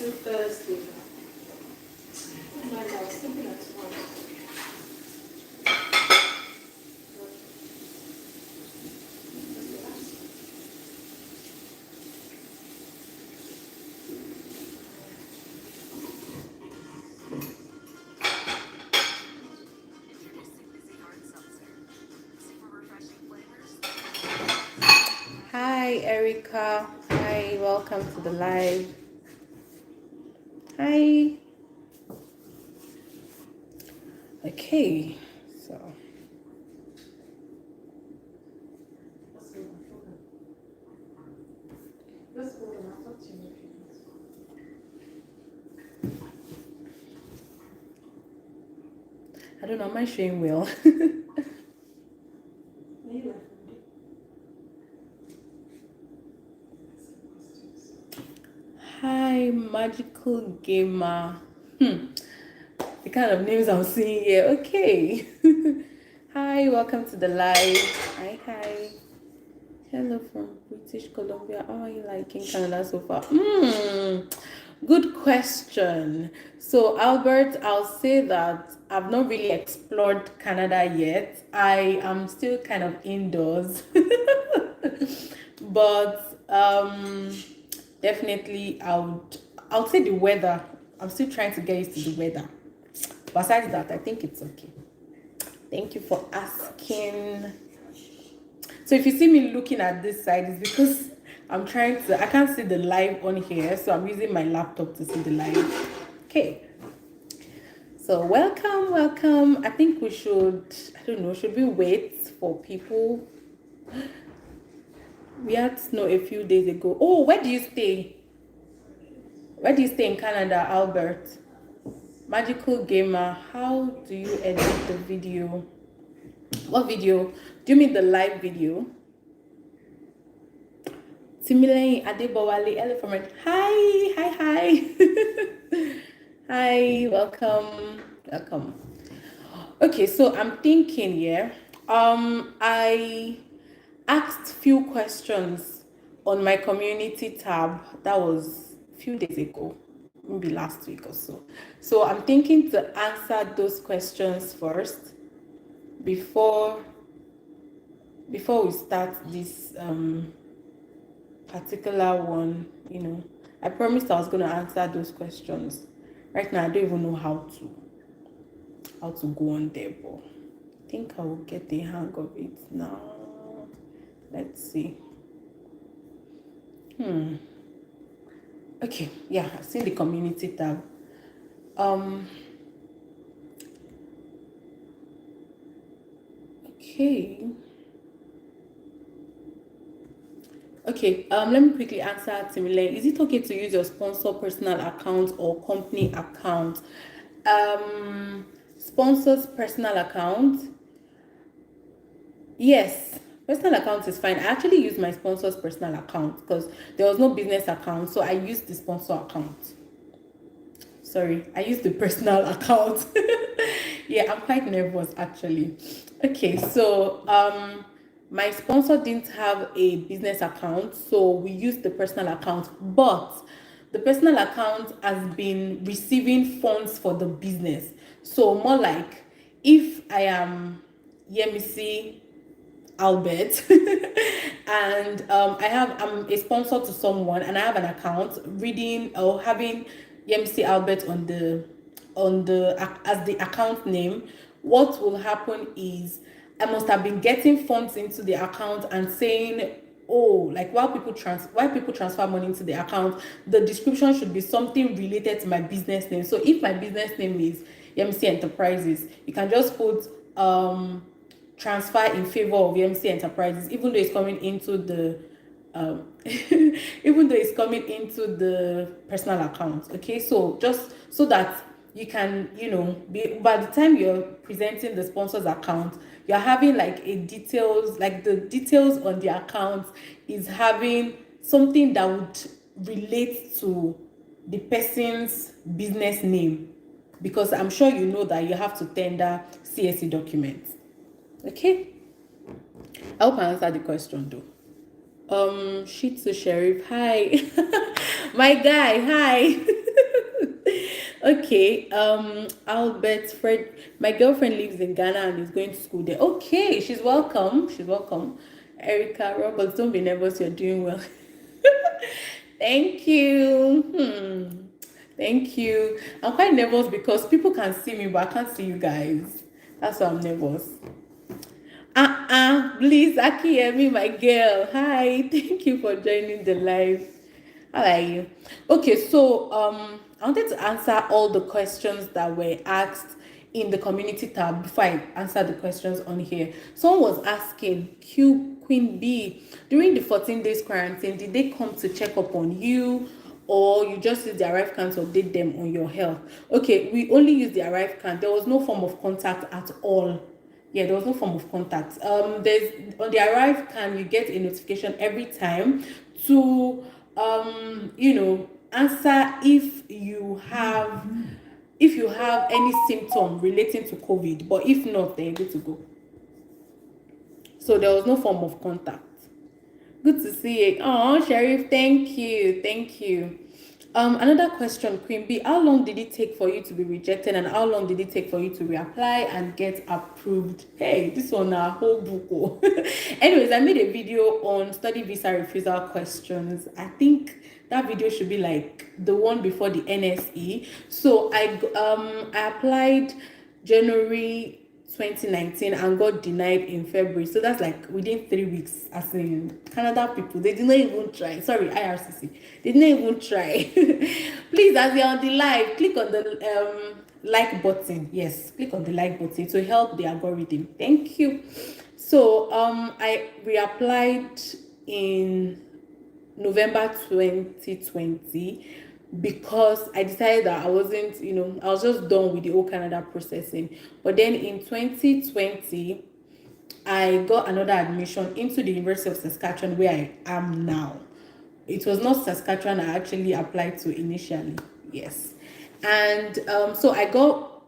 till Thursday. My God, something at once. Hi, Erica. Hi, welcome to the live. Hi. Okay, so. I don't know, am I showing well? Hi, magical gamer. The kind of names I'm seeing here. Okay. Hi, welcome to the live. Hi. Hello from British Columbia. How are you liking Canada so far? Good question. So, Albert, I'll say that I've not really explored Canada yet. I am still kind of indoors. But definitely I would say the weather. I'm still trying to get used to the weather. Besides that, I think it's okay. Thank you for asking. So if you see me looking at this side, it's because I can't see the live on here, so I'm using my laptop to see the live. Okay. So welcome. I think we should, I don't know, should we wait for people? We had snow a few days ago. Oh, where do you stay? Where do you stay in Canada, Albert? Magical gamer, how do you edit the video? What video? Do you mean the live video? Timilei Adebowale Elephant. Hi. Hi, welcome. Okay, so I'm thinking here. I asked few questions on my community tab. That was a few days ago, maybe last week or so. So I'm thinking to answer those questions first before we start this particular one. I promised I was going to answer those questions. Right now I don't even know how to go on there, but I think I will get the hang of it now. Let's see. Okay, yeah, I've seen the community tab. Okay, let me quickly answer Timile. Is it okay to use your sponsor personal account or company account? Sponsor's personal account. Yes, personal account is fine. I actually used my sponsor's personal account because there was no business account, so I used the sponsor account. Sorry, I used the personal account. Yeah, I'm quite nervous actually. Okay, so my sponsor didn't have a business account, so we used the personal account, but the personal account has been receiving funds for the business. So more like if I am Yemisi Albert and I'm a sponsor to someone and I have an account reading or having Yemisi Albert on the as the account name, what will happen is I must have been getting funds into the account and saying, oh, like while people transfer money into the account, the description should be something related to my business name. So if my business name is Yemisi Enterprises, you can just put transfer in favor of MC Enterprises, even though it's coming into the even though it's coming into the personal account. Okay, so just so that you can, by the time you're presenting the sponsor's account, you're having like the details on the account is having something that would relate to the person's business name, because I'm sure you know that you have to tender CSE documents. Okay, I hope I answered the question though. Shitsu Sheriff, hi. My guy, hi. Okay, Albert Fred, my girlfriend lives in Ghana and is going to school there. Okay, she's welcome. She's welcome. Erica Roberts, don't be nervous, you're doing well. Thank you. Thank you. I'm quite nervous because people can see me, but I can't see you guys. That's why I'm nervous. Please, Akiyemi, my girl. Hi, thank you for joining the live. How are you? Okay, so I wanted to answer all the questions that were asked in the community tab before I answer the questions on here. Someone was asking, Queen B, during the 14 days quarantine, did they come to check up on you, or you just use the arrive can to update them on your health? Okay, we only use the arrive can. There was no form of contact at all. Yeah, there was no form of contact. There's on the arrive can, you get a notification every time to answer if you have any symptom relating to COVID, but if not, then you're good to go. So there was no form of contact. Good to see you. Oh, Sheriff, thank you. Another question, Queen B, how long did it take for you to be rejected, and how long did it take for you to reapply and get approved? Hey, this one a whole book. Anyways, I made a video on study visa refusal questions. I think that video should be like the one before the NSE. So I applied January 2019 and got denied in February. So that's like within 3 weeks. As in Canada people, they did not even try. Sorry, IRCC. They didn't even try. Please, as you're on the live, click on the like button. Yes, click on the like button to help the algorithm. Thank you. So I reapplied in November 2020 because I decided that I wasn't, I was just done with the whole Canada processing. But then in 2020, I got another admission into the University of Saskatchewan, where I am now. It was not Saskatchewan I actually applied to initially. Yes. And so I got,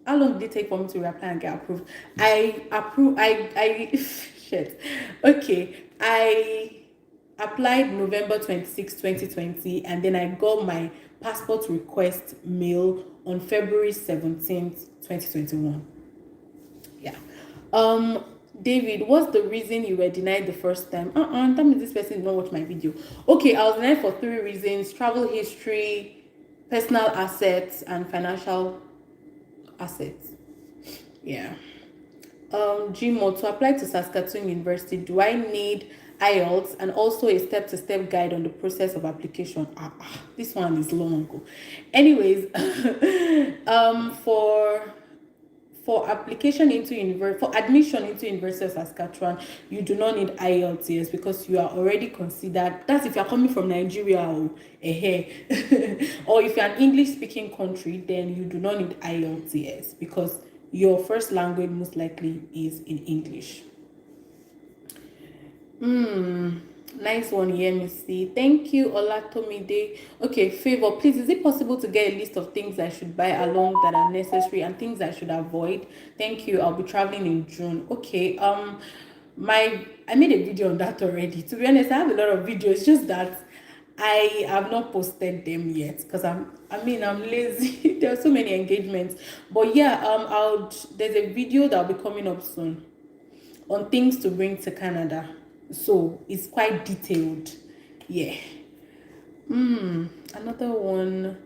how long did it take for me to reapply and get approved? Shit. Okay. I applied November 26, 2020, and then I got my passport request mail on February 17th, 2021. Yeah. David, what's the reason you were denied the first time? That means this person did not watch my video. Okay, I was denied for 3 reasons: travel history, personal assets, and financial assets. Yeah. Gmo, to apply to Saskatchewan University, do I need IELTS and also a step-to-step guide on the process of application? This one is long. Anyways, for application into for admission into University of Saskatchewan, you do not need IELTS because you are already considered. That's if you are coming from Nigeria or or if you're an English-speaking country, then you do not need IELTS because your first language most likely is in English. Nice one here, Missy. Thank you, Olatomide. Okay, Favor, please, is it possible to get a list of things I should buy along that are necessary and things I should avoid? Thank you. I'll be traveling in June. Okay. I made a video on that already. To be honest, I have a lot of videos, just that I have not posted them yet because I'm lazy. There are so many engagements. But yeah, there's a video that'll be coming up soon on things to bring to Canada. So it's quite detailed. Yeah. Another one.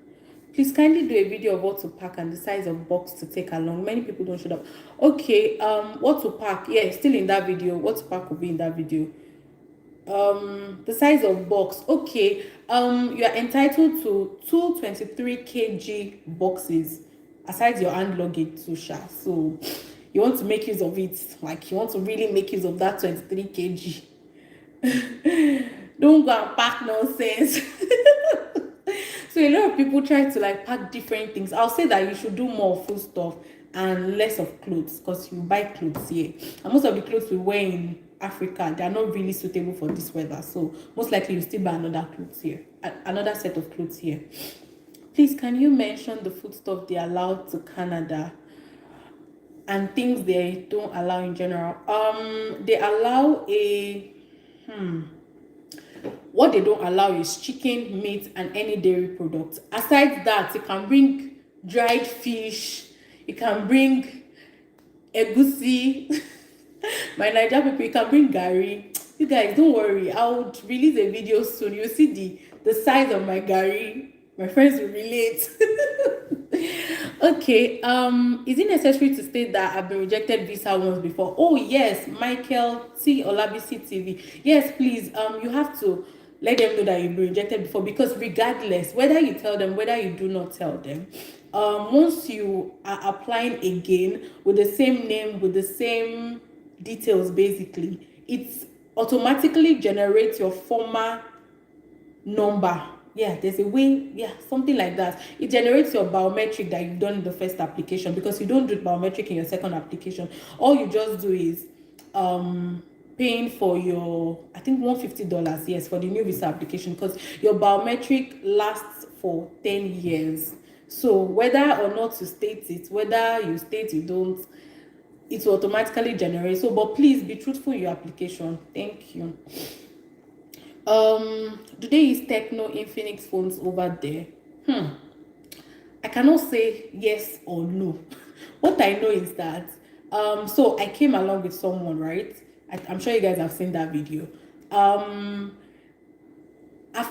Please kindly do a video of what to pack and the size of box to take along. Many people don't show up. Okay, what to pack? Yeah, still in that video. What to pack will be in that video. The size of box. Okay, you are entitled to 223 kg boxes aside your hand luggage too, so you want to make use of it, like you want to really make use of that 23 kg. Don't go and pack nonsense. So a lot of people try to like pack different things. I'll say that you should do more food stuff and less of clothes because you buy clothes here, and most of the clothes we wear in Africa, they are not really suitable for this weather. So most likely you still buy another set of clothes here. Please, can you mention the food stuff they allow to Canada and things they don't allow in general? They allow what they don't allow is chicken, meat, and any dairy products. Aside that, you can bring dried fish. You can bring egusi. My Niger people, you can bring gari. You guys, don't worry. I would release a video soon. You'll see the size of my gari. My friends will relate. Okay. Is it necessary to state that I've been rejected visa once before? Oh yes, Michael T Olabisi TV. Yes, please. You have to let them know that you've been rejected before, because regardless, whether you tell them, whether you do not tell them, once you are applying again with the same name, with the same details, basically, it automatically generates your former number. Yeah, there's a way, yeah, something like that. It generates your biometric that you've done in the first application, because you don't do biometric in your second application. All you just do is paying for your, I think $150, yes, for the new visa application, because your biometric lasts for 10 years. So whether or not you state it, whether you state you don't, it will automatically generate. So, but please be truthful in your application. Thank you. Do they use Techno Infinix phones over there? I cannot say yes or no. What I know is that so I came along with someone, right? I'm sure you guys have seen that video. Our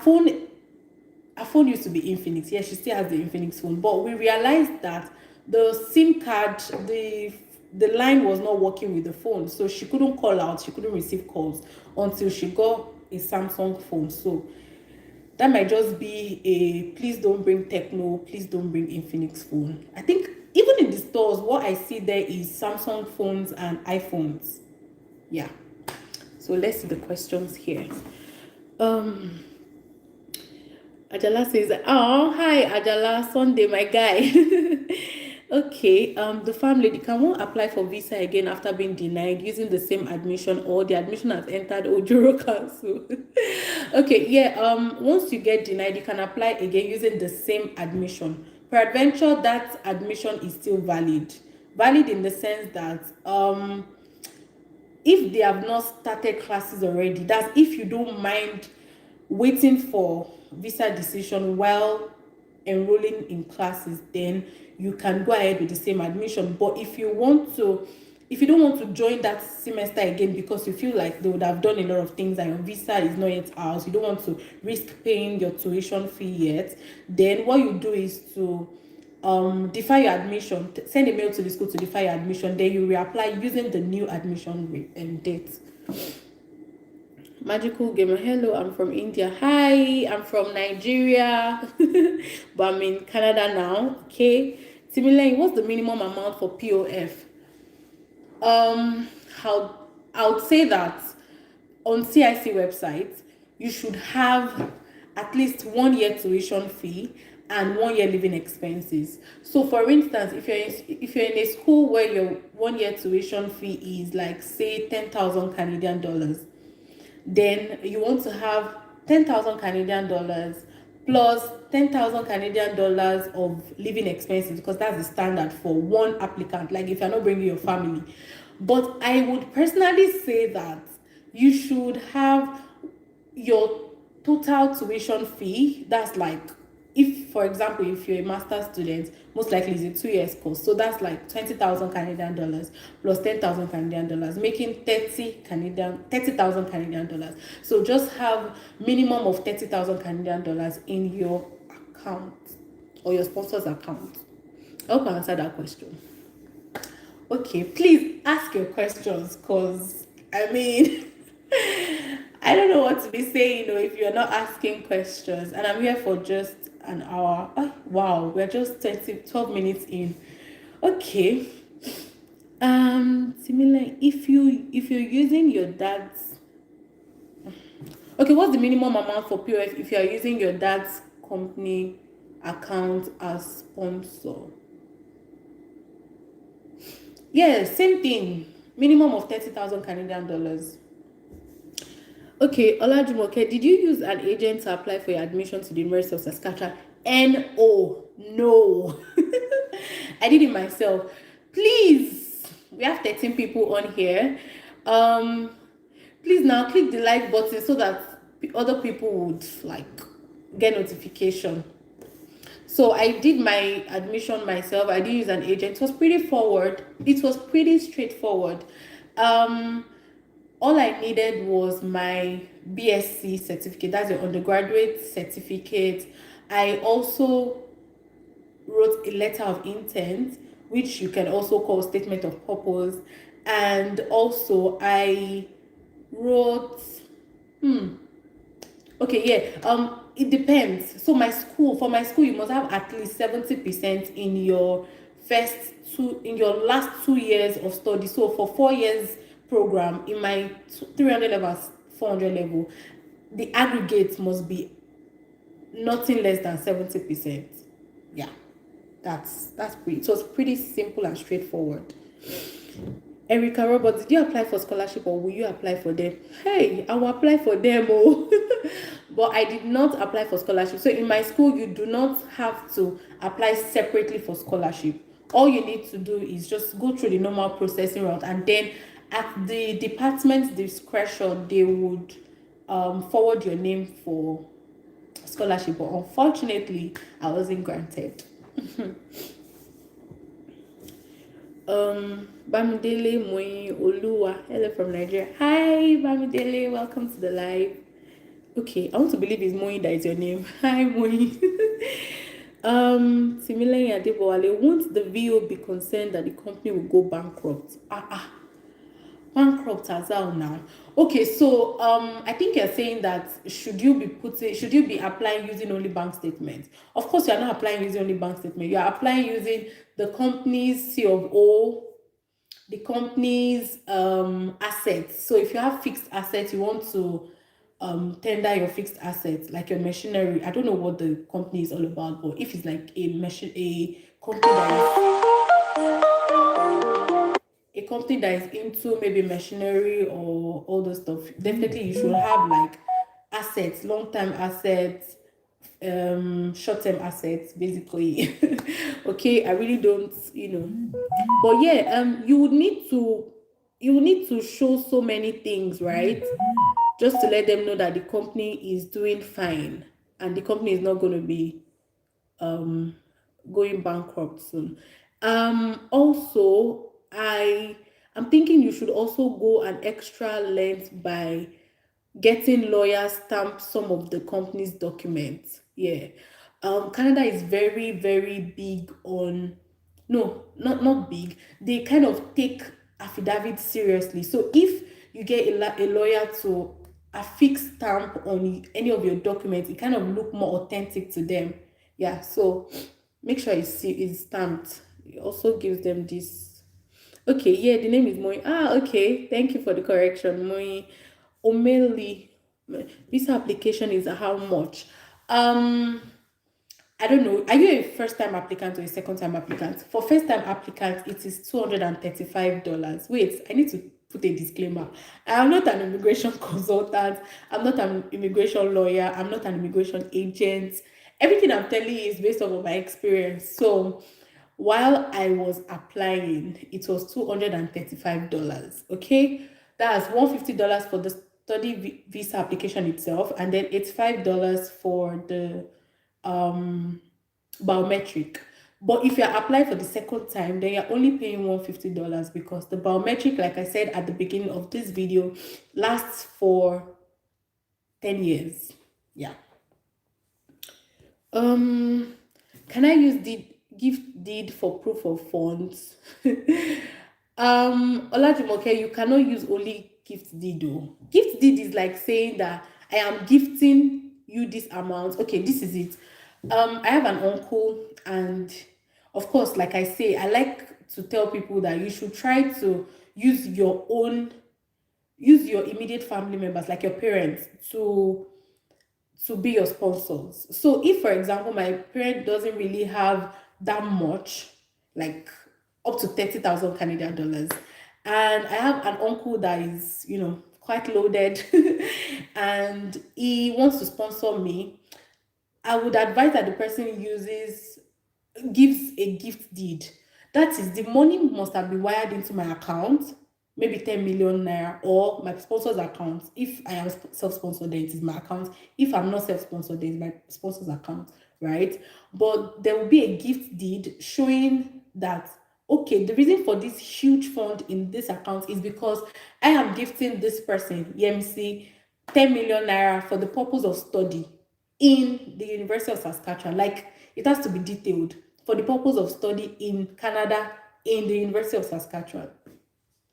phone used to be Infinix. Yes, she still has the Infinix phone, but we realized that the SIM card, the line was not working with the phone, so she couldn't call out, she couldn't receive calls until she got a Samsung phone. So that might just be a please don't bring Techno, please don't bring Infinix phone. I think even in the stores, what I see there is Samsung phones and iPhones. Yeah. So let's see the questions here. Ajala says, oh, hi, Ajala, Sunday, my guy. Okay, the farm lady, can one apply for visa again after being denied using the same admission, or the admission has entered Ojoro Council? Okay, yeah, once you get denied, you can apply again using the same admission. Peradventure, that admission is still valid. Valid in the sense that if they have not started classes already, that's if you don't mind waiting for visa decision while enrolling in classes, then you can go ahead with the same admission. But if you don't want to join that semester again because you feel like they would have done a lot of things and your visa is not yet out, you don't want to risk paying your tuition fee yet, then what you do is to defer your admission, send a mail to the school to defer your admission, then you reapply using the new admission date. Magical Gamer, hello, I'm from India. Hi, I'm from Nigeria, but I'm in Canada now. Okay, similarly, what's the minimum amount for POF? I would say that on CIC website, you should have at least 1 year tuition fee and 1 year living expenses. So for instance, if you're in a school where your 1 year tuition fee is like, say, 10,000 Canadian dollars, then you want to have 10,000 Canadian dollars plus 10,000 Canadian dollars of living expenses, because that's the standard for one applicant, like if you're not bringing your family. But I would personally say that you should have your total tuition fee. That's like, if, for example, if you're a master's student, most likely it's a 2 years course. So that's like 20,000 Canadian dollars plus 10,000 Canadian dollars, making 30,000 Canadian dollars. So just have minimum of 30,000 Canadian dollars in your account or your sponsor's account. I hope I answered that question. Okay, please ask your questions, because I mean, I don't know what to be saying, if you're not asking questions. And I'm here for just an hour. Oh, wow, we're just 12 minutes in. Okay. Similar, if you're using your dad's, okay, what's the minimum amount for POF if you're using your dad's company account as sponsor? Yeah, same thing. Minimum of 30,000 Canadian dollars. Okay, Olajumoke, did you use an agent to apply for your admission to the University of Saskatchewan? No. I did it myself. Please, we have 13 people on here. Please now click the like button so that other people would like get notification. So I did my admission myself. I didn't use an agent. It was pretty forward. It was pretty straightforward. Um, all I needed was my BSc certificate. That's your undergraduate certificate. I also wrote a letter of intent, which you can also call statement of purpose. And also I wrote, okay, yeah. It depends. So for my school, you must have at least 70% in your in your last 2 years of study. So for 4 years program, in my 300 level, 400 level, the aggregate must be nothing less than 70%. Yeah, that's pretty. So it's pretty simple and straightforward. Erica Roberts, did you apply for scholarship or will you apply for them? Hey, I will apply for them. Oh, but I did not apply for scholarship. So in my school, you do not have to apply separately for scholarship. All you need to do is just go through the normal processing route, and then at the department's discretion, they would forward your name for scholarship. But unfortunately, I wasn't granted. Bamidele Moyi Oluwa, hello from Nigeria. Hi Bamidele, welcome to the live. Okay, I want to believe it's Moyi that is your name. Hi Moyi. Similarly, Adebowale, won't the VO be concerned that the company will go bankrupt? Bankrupt as well now. Okay, so I think you're saying that should you be applying using only bank statements? Of course, you're not applying using only bank statement. You're applying using the company's C of O, the company's assets. So if you have fixed assets, you want to tender your fixed assets, like your machinery. I don't know what the company is all about, but if it's like a company that is into maybe machinery or all those stuff, definitely you should have like assets, long-term assets, short-term assets, basically. Okay, I really don't, but yeah, you would need to show so many things, right? Just to let them know that the company is doing fine and the company is not going to be um going bankrupt soon. Also, I'm thinking you should also go an extra length by getting lawyers stamp some of the company's documents. Yeah. Canada is very, very big on, no, not big. They kind of take affidavit seriously. So if you get a lawyer to affix stamp on any of your documents, it kind of look more authentic to them. Yeah. So make sure it's stamped. It also gives them this. Okay, yeah, the name is Moi. Okay. Thank you for the correction, Moi. Omeli. Visa application is how much? I don't know. Are you a first time applicant or a second time applicant? For first time applicants, it is $235. Wait, I need to put a disclaimer. I am not an immigration consultant. I'm not an immigration lawyer. I'm not an immigration agent. Everything I'm telling you is based on my experience. So while I was applying, it was $235. Okay, that's $150 for the study visa application itself, and then it's $5 for the biometric. But if you're applying for the second time, then you're only paying $150 because the biometric, like I said at the beginning of this video, lasts for 10 years. Yeah. Can I use the gift deed for proof of funds? Olajumoke, you cannot use only gift deed though. Gift deed is like saying that I am gifting you this amount. Okay, this is it. I have an uncle, and of course, like I say, I like to tell people that you should try to use your immediate family members, like your parents, to be your sponsors. So if, for example, my parent doesn't really have that much, like up to 30,000 Canadian dollars, and I have an uncle that is, quite loaded, and he wants to sponsor me, I would advise that the person gives a gift deed. That is, the money must have been wired into my account, maybe 10 million naira, or my sponsor's account. If I am self-sponsored, then it is my account. If I'm not self-sponsored, then it's my sponsor's account. right? But there will be a gift deed showing that, okay, the reason for this huge fund in this account is because I am gifting this person, EMC, 10 million naira for the purpose of study in the University of Saskatchewan. Like, it has to be detailed for the purpose of study in Canada in the University of Saskatchewan.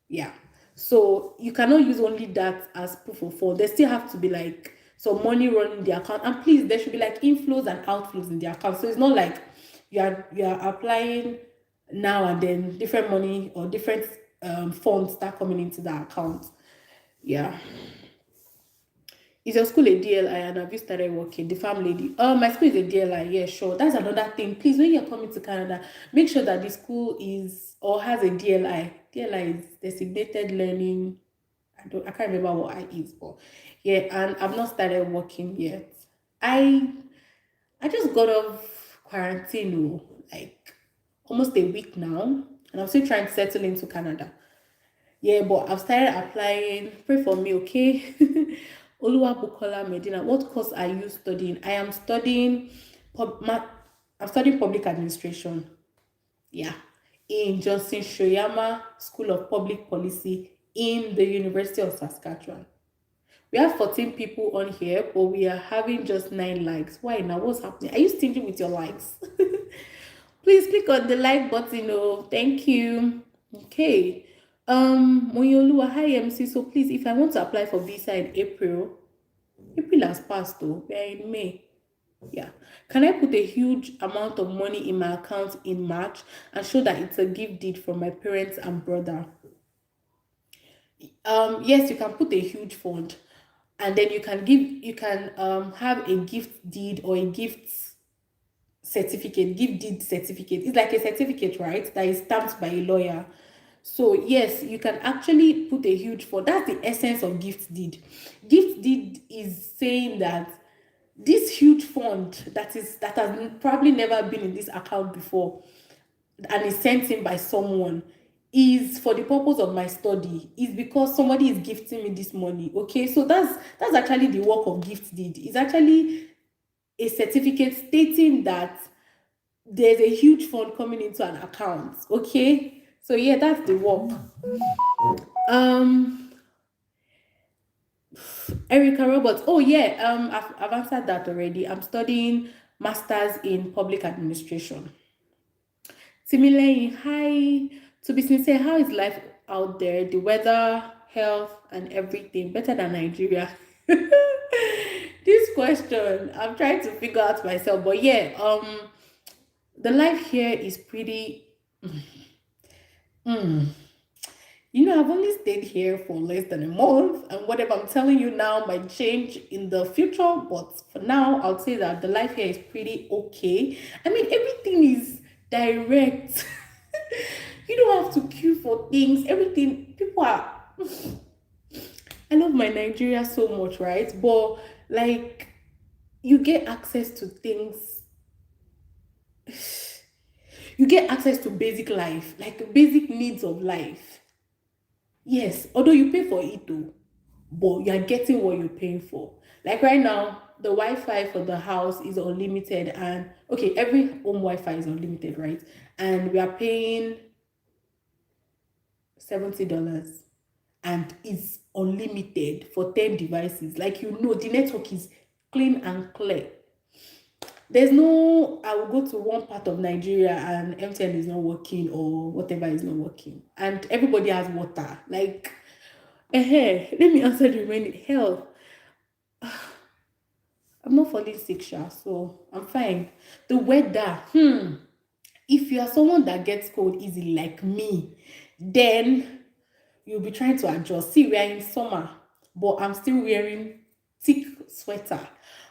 Yeah. So you cannot use only that as proof of fund. There still have to be like some money running the account. And please, there should be like inflows and outflows in the account. So it's not like you are applying now and then different money or different funds start coming into the account. Yeah. Is your school a DLI and have you started working? The farm lady. Oh, my school is a DLI. Yeah, sure. That's another thing. Please, when you're coming to Canada, make sure that the school is or has a DLI. DLI is designated learning. I can't remember what I is, but yeah, and I've not started working yet. I I just got off quarantine, like almost a week now, and I'm still trying to settle into Canada. Yeah, but I've started applying. Pray for me, okay? Oluwa Bukola Medina. What course are you studying? I am studying I'm studying public administration. Yeah. In Johnson Shoyama School of Public Policy in the University of Saskatchewan. We have 14 people on here, but we are having just 9 likes. Why now? What's happening? Are you stingy with your likes? Please click on the like button. Oh, thank you. Okay. Moyoluwa, hi MC. So please, if I want to apply for visa in April, April has passed though. We are in May. Yeah. Can I put a huge amount of money in my account in March and show that it's a gift deed from my parents and brother? Yes, you can put a huge fund, and then you can have a gift deed or a gift deed certificate. It's like a certificate, right? That is stamped by a lawyer. So yes, you can actually put a huge fund. That's the essence of gift deed. Gift deed is saying that this huge fund that has probably never been in this account before and is sent in by someone is for the purpose of my study, is because somebody is gifting me this money. Okay, so that's actually the work of gift deed. It's actually a certificate stating that there's a huge fund coming into an account. Okay, so yeah, that's the work. um Erica Roberts. Oh yeah, I've answered that already. I'm studying masters in public administration. Similarly, hi. To be sincere, how is life out there? The weather, health, and everything better than Nigeria? This question, I'm trying to figure out myself, but yeah, the life here is pretty. Mm, I've only stayed here for less than a month, and whatever I'm telling you now might change in the future. But for now, I'll say that the life here is pretty okay. I mean, everything is direct. You don't have to queue for things. Everything, people are. I love my Nigeria so much, right? But like, you get access to things. You get access to basic life, like basic needs of life. Yes, although you pay for it too, but you are getting what you're paying for. Like right now, the Wi-Fi for the house is unlimited, and okay, every home Wi-Fi is unlimited, right? And we are paying $70, and it's unlimited for 10 devices. Like the network is clean and clear. There's no, I will go to one part of Nigeria and MTN is not working or whatever is not working, and everybody has water. Like, let me answer the remaining health. I'm not falling sick, sha, so I'm fine. The weather, if you are someone that gets cold easily like me, then you'll be trying to adjust. See, we are in summer, but I'm still wearing thick sweater.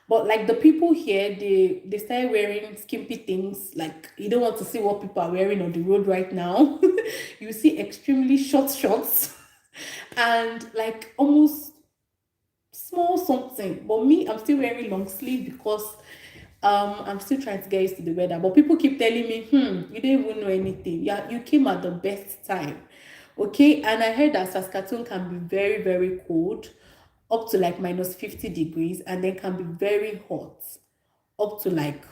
But like the people here, they started wearing skimpy things. Like you don't want to see what people are wearing on the road right now. You see extremely short shorts and like almost small something. But me, I'm still wearing long sleeve because I'm still trying to get used to the weather. But people keep telling me, you don't even know anything. Yeah, you came at the best time. Okay, and I heard that Saskatoon can be very, very cold, up to like minus 50 degrees, and then can be very hot, up to like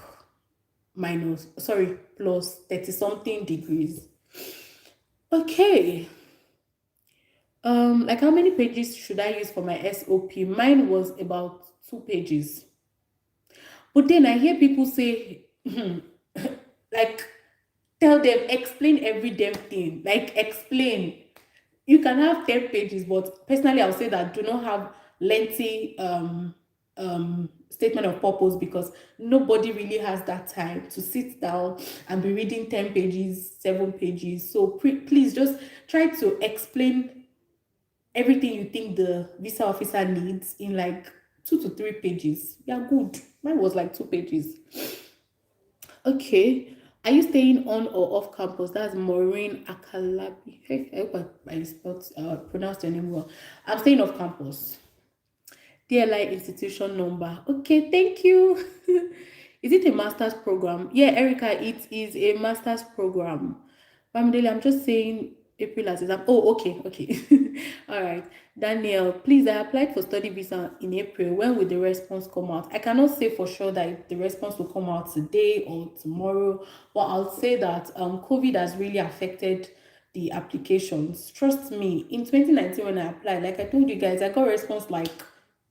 minus, sorry, plus 30 something degrees. Okay. Like how many pages should I use for my SOP? Mine was about 2 pages. But then I hear people say, like, tell them, explain every damn thing. Like, explain. You can have 10 pages, but personally, I'll say that do not have lengthy statement of purpose because nobody really has that time to sit down and be reading 10 pages, 7 pages. So please just try to explain everything you think the visa officer needs in like 2 to 3 pages. Yeah, good. Mine was like 2 pages. Okay. Are you staying on or off campus? That's Maureen Akalabi. Hey, I hope I spelled, pronounced your name well. I'm staying off campus. DLI institution number. Okay, thank you. Is it a master's program? Yeah, Erica, it is a master's program. Bamidele, I'm just saying April as exam. Oh, okay, okay. All right. Daniel, please, I applied for study visa in April. When will the response come out? I cannot say for sure that the response will come out today or tomorrow, but I'll say that COVID has really affected the applications. Trust me, in 2019 when I applied, like I told you guys, I got response like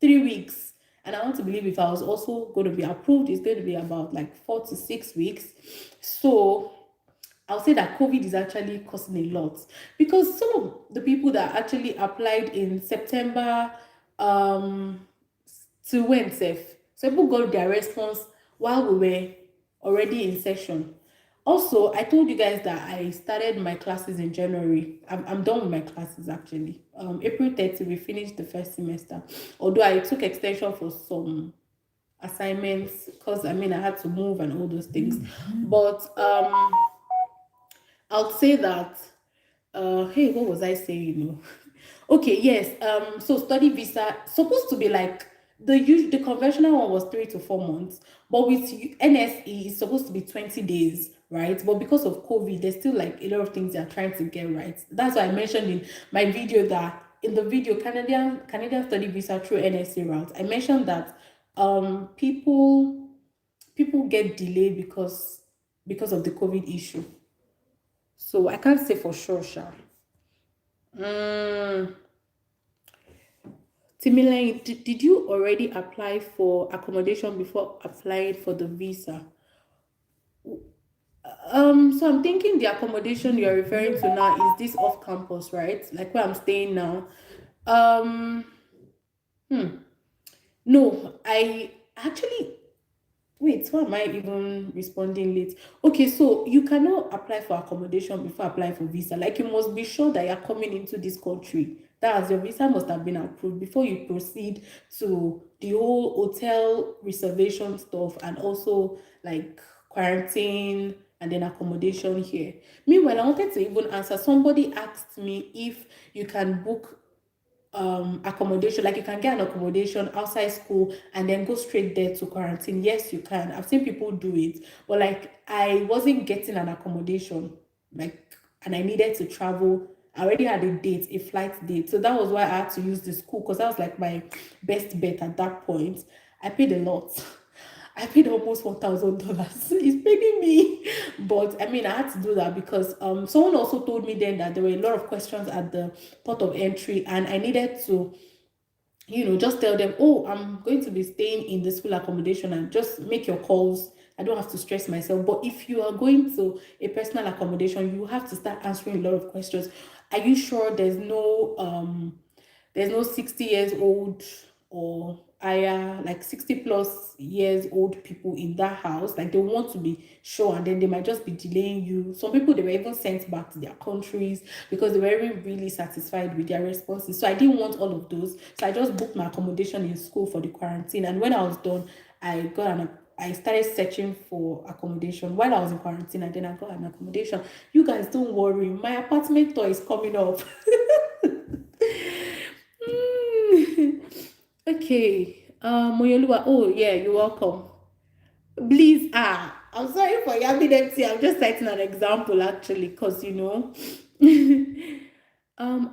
3 weeks. And I want to believe if I was also going to be approved, it's going to be about like 4 to 6 weeks. So I'll say that COVID is actually causing a lot because some of the people that actually applied in September um to when safe. So people got their response while we were already in session. Also, I told you guys that I started my classes in January. I'm done with my classes actually. April 30, we finished the first semester. Although I took extension for some assignments because I mean I had to move and all those things. But I'll say that hey, what was I saying? Okay, yes. So study visa supposed to be like the conventional one was 3 to 4 months, but with NSE it's supposed to be 20 days, right? But because of COVID, there's still like a lot of things they're trying to get right. That's why I mentioned in my video that in the video Canadian study visa through NSE route, I mentioned that people get delayed because of the COVID issue. So I can't say for sure, Sha. Mm, Timilane, did you already apply for accommodation before applying for the visa? So I'm thinking the accommodation you're referring to now is this off campus, right? Like where I'm staying now. Um, no, I actually wait, why am I even responding late? Okay, so you cannot apply for accommodation before applying for visa. Like you must be sure that you're coming into this country. That's your visa must have been approved before you proceed to the whole hotel reservation stuff and also like quarantine and then accommodation here. Meanwhile, I wanted to even answer. Somebody asked me if you can book accommodation, like you can get an accommodation outside school and then go straight there to quarantine. Yes, you can. I've seen people do it, but like I wasn't getting an accommodation, like, and I needed to travel. I already had a date, a flight date, so that was why I had to use the school because that was like my best bet at that point. I paid a lot. I paid almost $1,000. It's paying me, but I mean, I had to do that because someone also told me then that there were a lot of questions at the port of entry, and I needed to, just tell them, oh, I'm going to be staying in the school accommodation, and just make your calls. I don't have to stress myself. But if you are going to a personal accommodation, you have to start answering a lot of questions. Are you sure there's no 60 years old or higher, like 60 plus years old people in that house? Like they want to be sure, and then they might just be delaying you. Some people, they were even sent back to their countries because they weren't really satisfied with their responses. So I didn't want all of those, so I just booked my accommodation in school for the quarantine. And when I was done, I started searching for accommodation while I was in quarantine, and then I got an accommodation. You guys don't worry, my apartment tour is coming up. Mm. Okay. Moyoluwa. Oh yeah, you're welcome. Please, I'm sorry for yapping empty. I'm just citing an example actually, because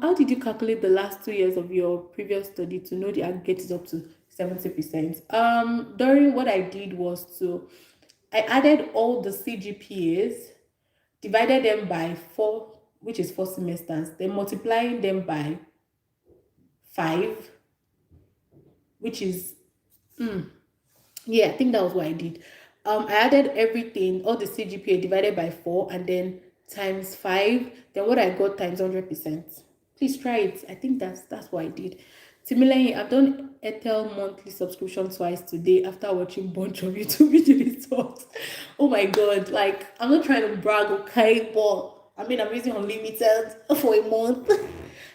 how did you calculate the last 2 years of your previous study to know the aggregate is up to 70%? During what I did was to I added all the CGPAs, divided them by 4, which is 4 semesters, then multiplying them by 5, which is, yeah, I think that was what I did. I added everything, all the CGPA divided by 4, and then times 5. Then what I got times 100%. Please try it. I think that's what I did. Similarly, I've done Ethel monthly subscription twice today after watching bunch of YouTube video results. Oh my god! Like, I'm not trying to brag, okay, but I mean I'm using unlimited for a month.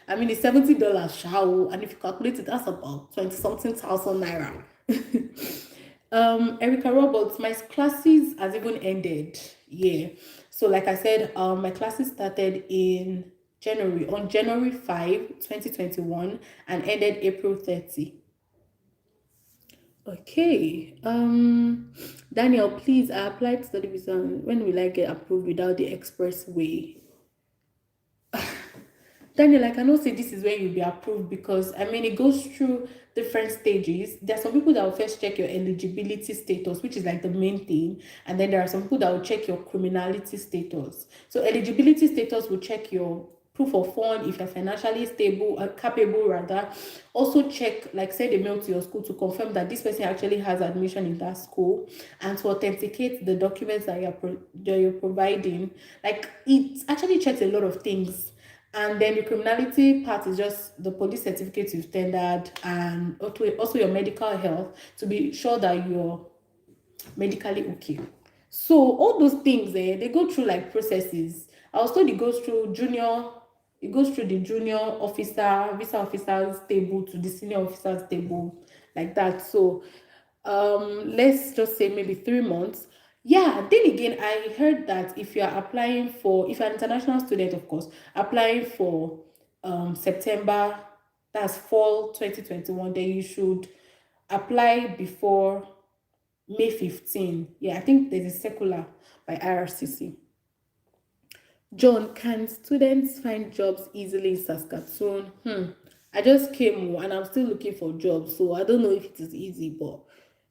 I mean it's $70 show, and if you calculate it, that's about 20 something thousand naira. Erica Roberts, my classes has even ended. Yeah. So like I said, my classes started in January, on January 5, 2021, and ended April 30. Okay. Daniel, please, I applied to study visa. When will I get approved without the expressway? Daniel, I cannot say this is when you'll be approved because I mean it goes through different stages. There are some people that will first check your eligibility status, which is like the main thing, and then there are some people that will check your criminality status. So eligibility status will check your proof of fund, if you're financially stable or capable rather. Also check, like send a mail to your school to confirm that this person actually has admission in that school, and to authenticate the documents that you're providing. Like it actually checks a lot of things, and then the criminality part is just the police certificate you've tendered, and also your medical health to be sure that you're medically okay. So all those things, they go through like processes. I was told it goes through the junior officer, visa officers table to the senior officers table, like that. So let's just say maybe 3 months. Yeah, then again, I heard that if you are applying for, if you're an international student, of course, applying for September, that's fall 2021, then you should apply before May 15. Yeah, I think there's a circular by IRCC. John, can students find jobs easily in Saskatchewan? I just came and I'm still looking for jobs, so I don't know if it is easy, but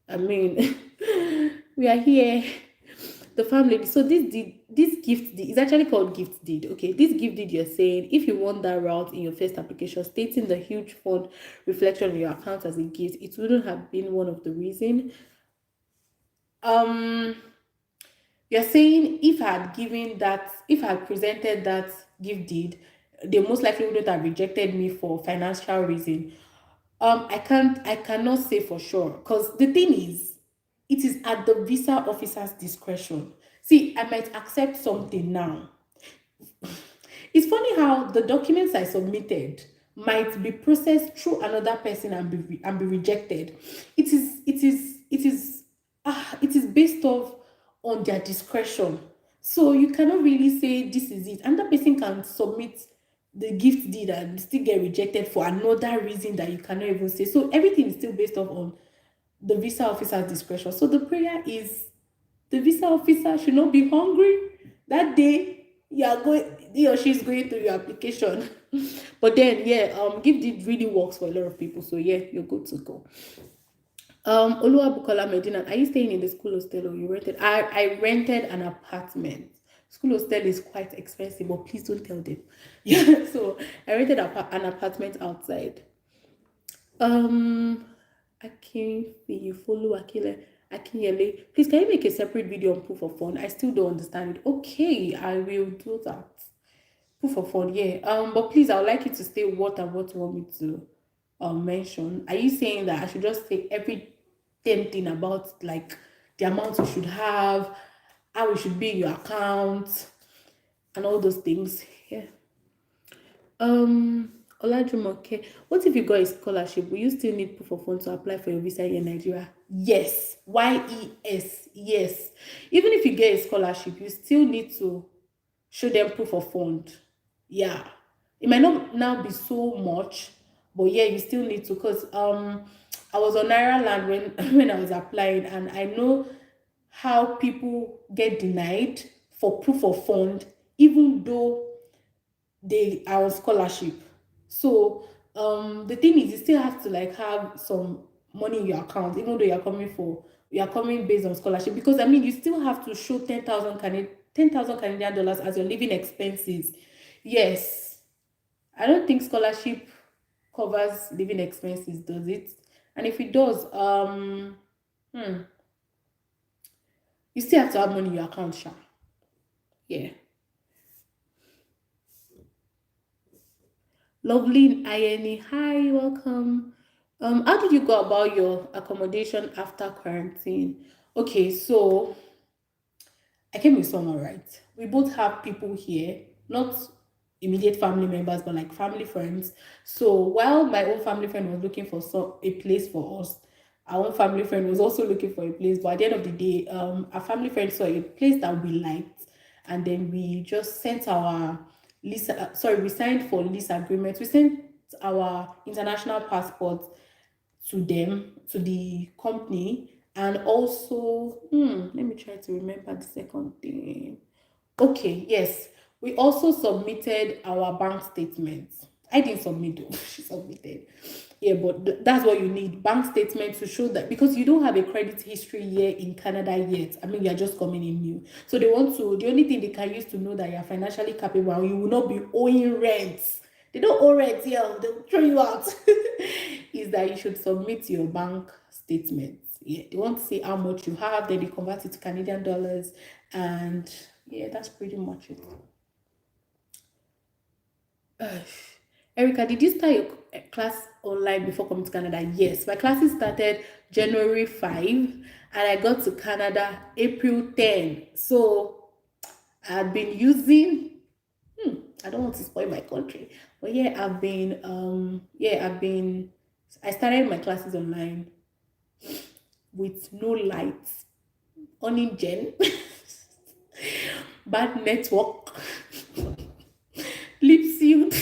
I mean, we are here. The family. So this gift deed is actually called gift deed. Okay, this gift deed you're saying if you want that route in your first application, stating the huge fund reflection on your account as a gift, it wouldn't have been one of the reason. Um, you're saying if I had given that, if I had presented that gift deed, they most likely wouldn't have rejected me for financial reason. I cannot say for sure because the thing is, it is at the visa officer's discretion. See, I might accept something now. It's funny how the documents I submitted might be processed through another person and be rejected. It is based off on their discretion. So you cannot really say this is it. Another person can submit the gift deed and still get rejected for another reason that you cannot even say. So everything is still based off on the visa officer's discretion. So the prayer is the visa officer should not be hungry that day you are going, he or she is going through your application. But then yeah, gift deed really works for a lot of people. So yeah, you're good to go. Olua Bukola Medina, are you staying in the school hostel or you rented? I rented an apartment. School hostel is quite expensive, but please don't tell them. Yeah, so I rented an apartment outside. Um, Akin, you follow Akile. Akinyele, please can you make a separate video on proof of fund? I still don't understand it. Okay, I will do that. Proof of fund, yeah. But please, I would like you to say what and what you want me to mention. Are you saying that I should just say every damn thing about like the amount you should have, how it should be in your account, and all those things? Yeah. Olajumoke, what if you got a scholarship? Will you still need proof of funds to apply for your visa in Nigeria? Yes. YES. Yes. Even if you get a scholarship, you still need to show them proof of fund. Yeah. It might not now be so much, but yeah, you still need to because I was on Naira Land when when I was applying, and I know how people get denied for proof of fund, even though they are on scholarship. So the thing is you still have to like have some money in your account, even though you're coming for you are coming based on scholarship, because I mean you still have to show 10,000 Canadian dollars as your living expenses. Yes, I don't think scholarship covers living expenses, does it? And if it does, hmm, you still have to have money in your account, sha. Yeah. Lovely Irony. Hi, welcome. How did you go about your accommodation after quarantine? Okay, so I came with someone, right? We both have people here, not immediate family members, but like family friends. So while my own family friend was looking for a place for us, our own family friend was also looking for a place. But at the end of the day, our family friend saw a place that we liked, and then we just sent our lease. Sorry, we signed for lease agreement. We sent our international passports to them, to the company, and also, let me try to remember the second thing. Okay, yes, we also submitted our bank statements. I didn't submit though, she submitted. Yeah, but that's what you need, bank statements to show that, because you don't have a credit history here in Canada yet. I mean, you're just coming in new. So the only thing they can use to know that you're financially capable and you will not be owing rent. They don't owe rent here, they'll throw you out. Is that you should submit your bank statements. Yeah, they want to see how much you have, then they convert it to Canadian dollars, and yeah, that's pretty much it. Ugh. Erica, did you start your class online before coming to Canada? Yes, my classes started January 5 and I got to Canada April 10. So I've been using, I don't want to spoil my country, but yeah, I started my classes online with no lights, on gen, bad network, lip sealed.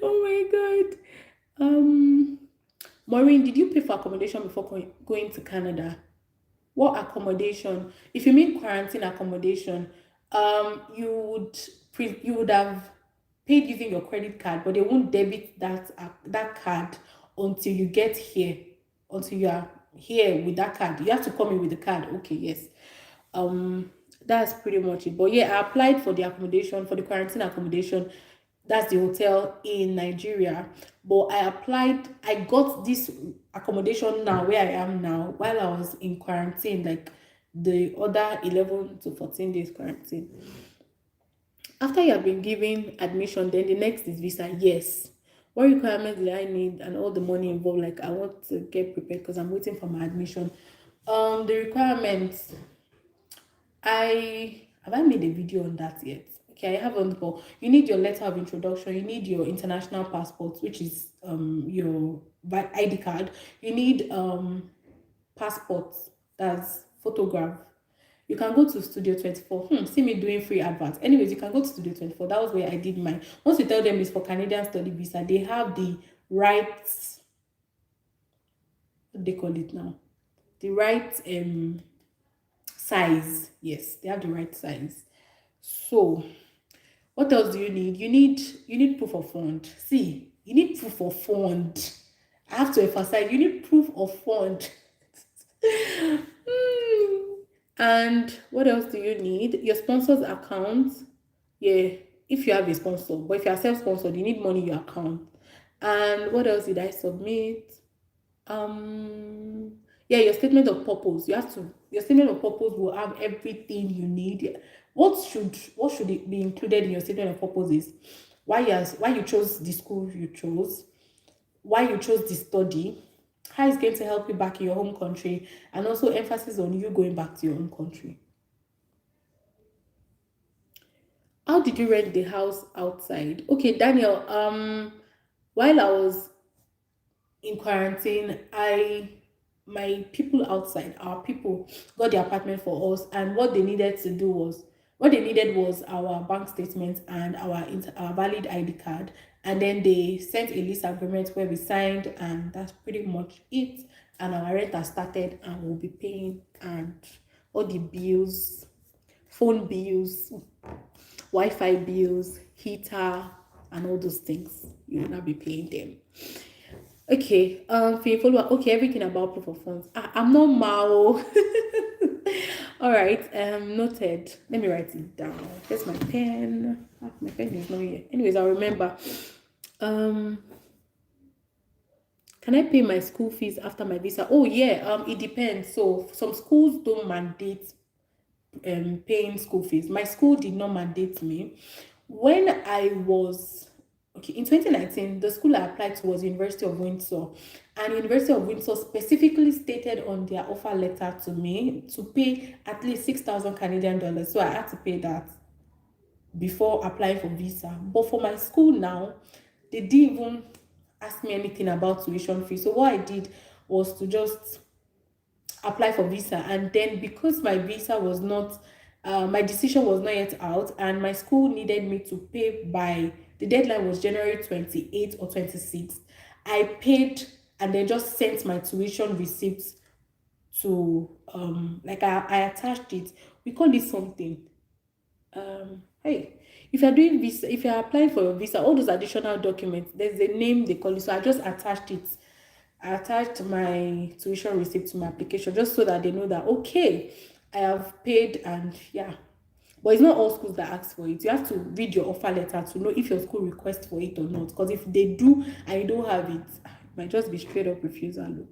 Oh my god. Maureen, did you pay for accommodation before going to Canada? What accommodation? If you mean quarantine accommodation, you would have paid using your credit card, but they won't debit that card until you get here, until you are here with that card. You have to come in with the card. Okay, yes. um that's pretty much it. But yeah, I applied for the accommodation, for the quarantine accommodation. That's the hotel in Nigeria. But I got this accommodation now where I am now while I was in quarantine, like the other 11 to 14 days quarantine. After you have been given admission, then the next is visa. Yes. What requirements did I need and all the money involved? Like I want to get prepared because I'm waiting for my admission. The requirements, I made a video on that yet? Okay, I haven't, but you need your letter of introduction, you need your international passport, which is your ID card, you need passport, that's photograph. You can go to Studio 24. See me doing free adverts. Anyways, you can go to Studio 24. That was where I did mine. Once you tell them it's for Canadian study visa, they have the right, what they call it now? The right size. Yes, they have the right size. So what else do you need? You need proof of fund. See, you need proof of fund. I have to emphasize, you need proof of fund. Hmm. And what else do you need? Your sponsor's account. Yeah, if you have a sponsor, but if you are self-sponsored, you need money in your account. And what else did I submit? Yeah, your statement of purpose. Your statement of purpose will have everything you need. What should it be included in your statement of purpose is why you chose the school you chose, why you chose the study, how it's going to help you back in your home country, and also emphasis on you going back to your own country. How did you rent the house outside? Okay, Daniel, while I was in quarantine, my people outside, our people got the apartment for us, and what they needed was our bank statement and our valid ID card, and then they sent a lease agreement where we signed, and that's pretty much it. And our rent has started, and we'll be paying, and all the bills, phone bills, Wi-Fi bills, heater, and all those things. You will not be paying them. Okay, for your follow okay, everything about proof of funds. I'm not Mao. All right, noted. Let me write it down. Here's my pen. My pen is not here. Anyways, I'll remember. Um, can I pay my school fees after my visa? Oh yeah, it depends. So some schools don't mandate paying school fees. My school did not mandate me. When I was okay in 2019, the school I applied to was University of Windsor, and University of Windsor specifically stated on their offer letter to me to pay at least 6,000 Canadian dollars. So I had to pay that before applying for visa. But for my school now, they didn't even ask me anything about tuition fee. So what I did was to just apply for visa, and then because my visa was not my decision was not yet out, and my school needed me to pay by the deadline was January 28th or 26th. I paid and then just sent my tuition receipts to like I attached it. We call it something. Hey, if you're doing visa, if you're applying for your visa, all those additional documents, there's a name they call it. So I just attached it. I attached my tuition receipt to my application just so that they know that okay, I have paid, and yeah. But it's not all schools that ask for it. You have to read your offer letter to know if your school requests for it or not. Because if they do and you don't have it, it might just be straight up refusal.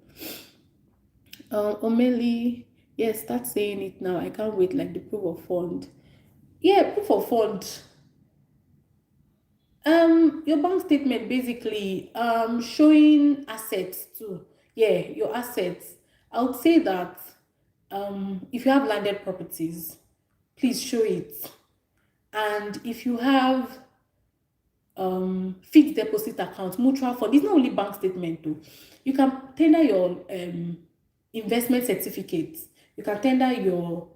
Omeli, yes, start saying it now. I can't wait. Like the proof of fund. Yeah, proof of fund. Your bank statement basically showing assets too. Yeah, your assets. I would say that if you have landed properties, please show it. And if you have fixed deposit account, mutual fund, it's not only bank statement though. You can tender your investment certificates. You can tender your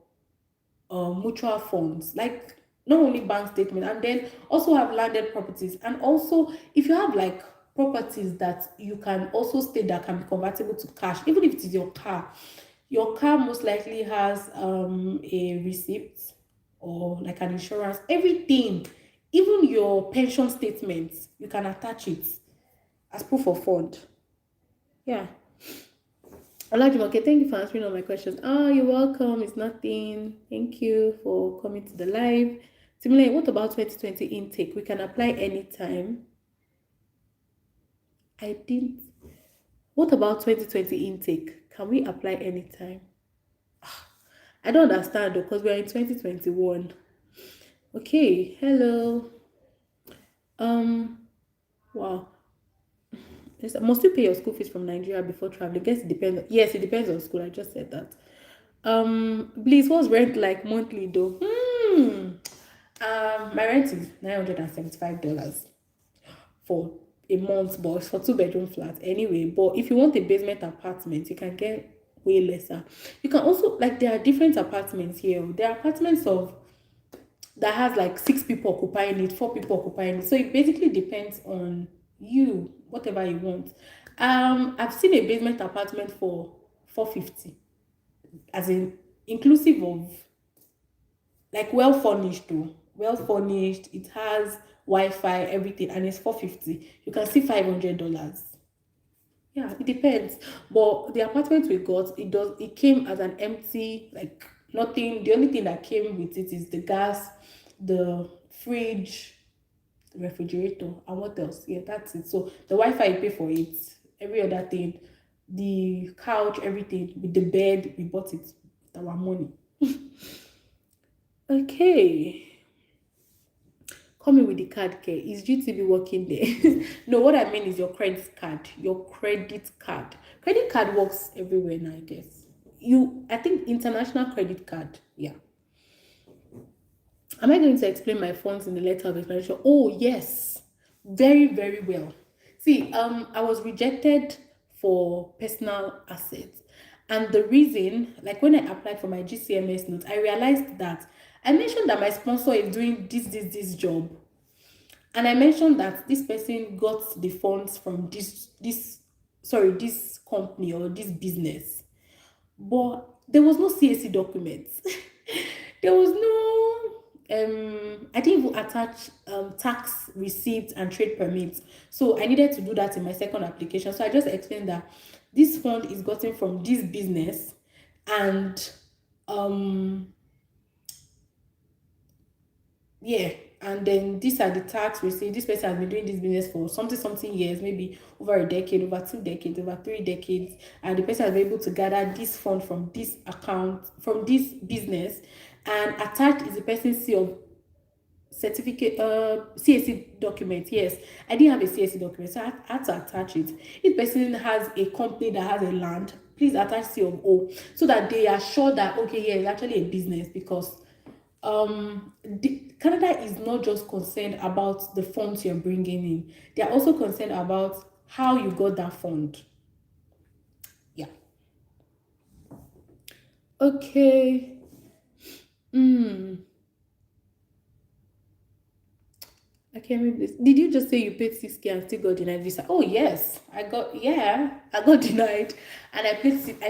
mutual funds, like not only bank statement, and then also have landed properties. And also, if you have like properties that you can also state that can be convertible to cash, even if it is your car most likely has a receipt or like an insurance, everything, even your pension statements, you can attach it as proof of fund. Yeah. Okay, thank you for answering all my questions. Oh, you're welcome. It's nothing. Thank you for coming to the live. Similarly, what about 2020 intake? We can apply anytime. I didn't. What about 2020 intake? Can we apply anytime? I don't understand though, because we're in 2021. Okay, hello. Um, wow. Yes, must you pay your school fees from Nigeria before traveling? Guess it depends. Yes, it depends on school. I just said that. Please, what's rent like monthly though? My rent is $975 for a month, but it's for two-bedroom flat anyway. But if you want a basement apartment, you can get way lesser. You can also like there are different apartments here. There are apartments of that has like six people occupying it, four people occupying it. So it basically depends on you, whatever you want. I've seen a basement apartment for 450, as in inclusive of like well furnished though. Well furnished, it has Wi-Fi, everything, and it's 450. You can see $500. Yeah, it depends. But the apartment we got, it came as an empty, like nothing. The only thing that came with it is the gas, the fridge, the refrigerator, and what else? Yeah, that's it. So the Wi-Fi you pay for it, every other thing, the couch, everything, with the bed, we bought it with our money. Okay. Coming with the card care. Is GTB working there? No, what I mean is your credit card. Your credit card. Credit card works everywhere now, I guess. I think international credit card. Yeah. Am I going to explain my funds in the letter of explanation? Oh, yes. Very, very well. See, I was rejected for personal assets. And the reason, like when I applied for my GCMS note, I realized that I mentioned that my sponsor is doing this job. And I mentioned that this person got the funds from this company or this business. But there was no CAC documents. There was no I didn't even attach tax receipts and trade permits. So I needed to do that in my second application. So I just explained that this fund is gotten from this business, and um yeah, and then these are the tax receipts. This person has been doing this business for something years, maybe over a decade, over 2 decades, over 3 decades, and the person has been able to gather this fund from this account, from this business, and attached is the person's seal certificate, CSC document. Yes, I didn't have a CSC document, so I had to attach it. If person has a company that has a land, please attach C of O, so that they are sure that okay, yeah, it's actually a business. Because Canada is not just concerned about the funds you're bringing in; they are also concerned about how you got that fund. Yeah. Okay. Hmm. Okay, maybe this. Did you just say you paid 6K and still got denied visa? Oh yes, I got denied, and I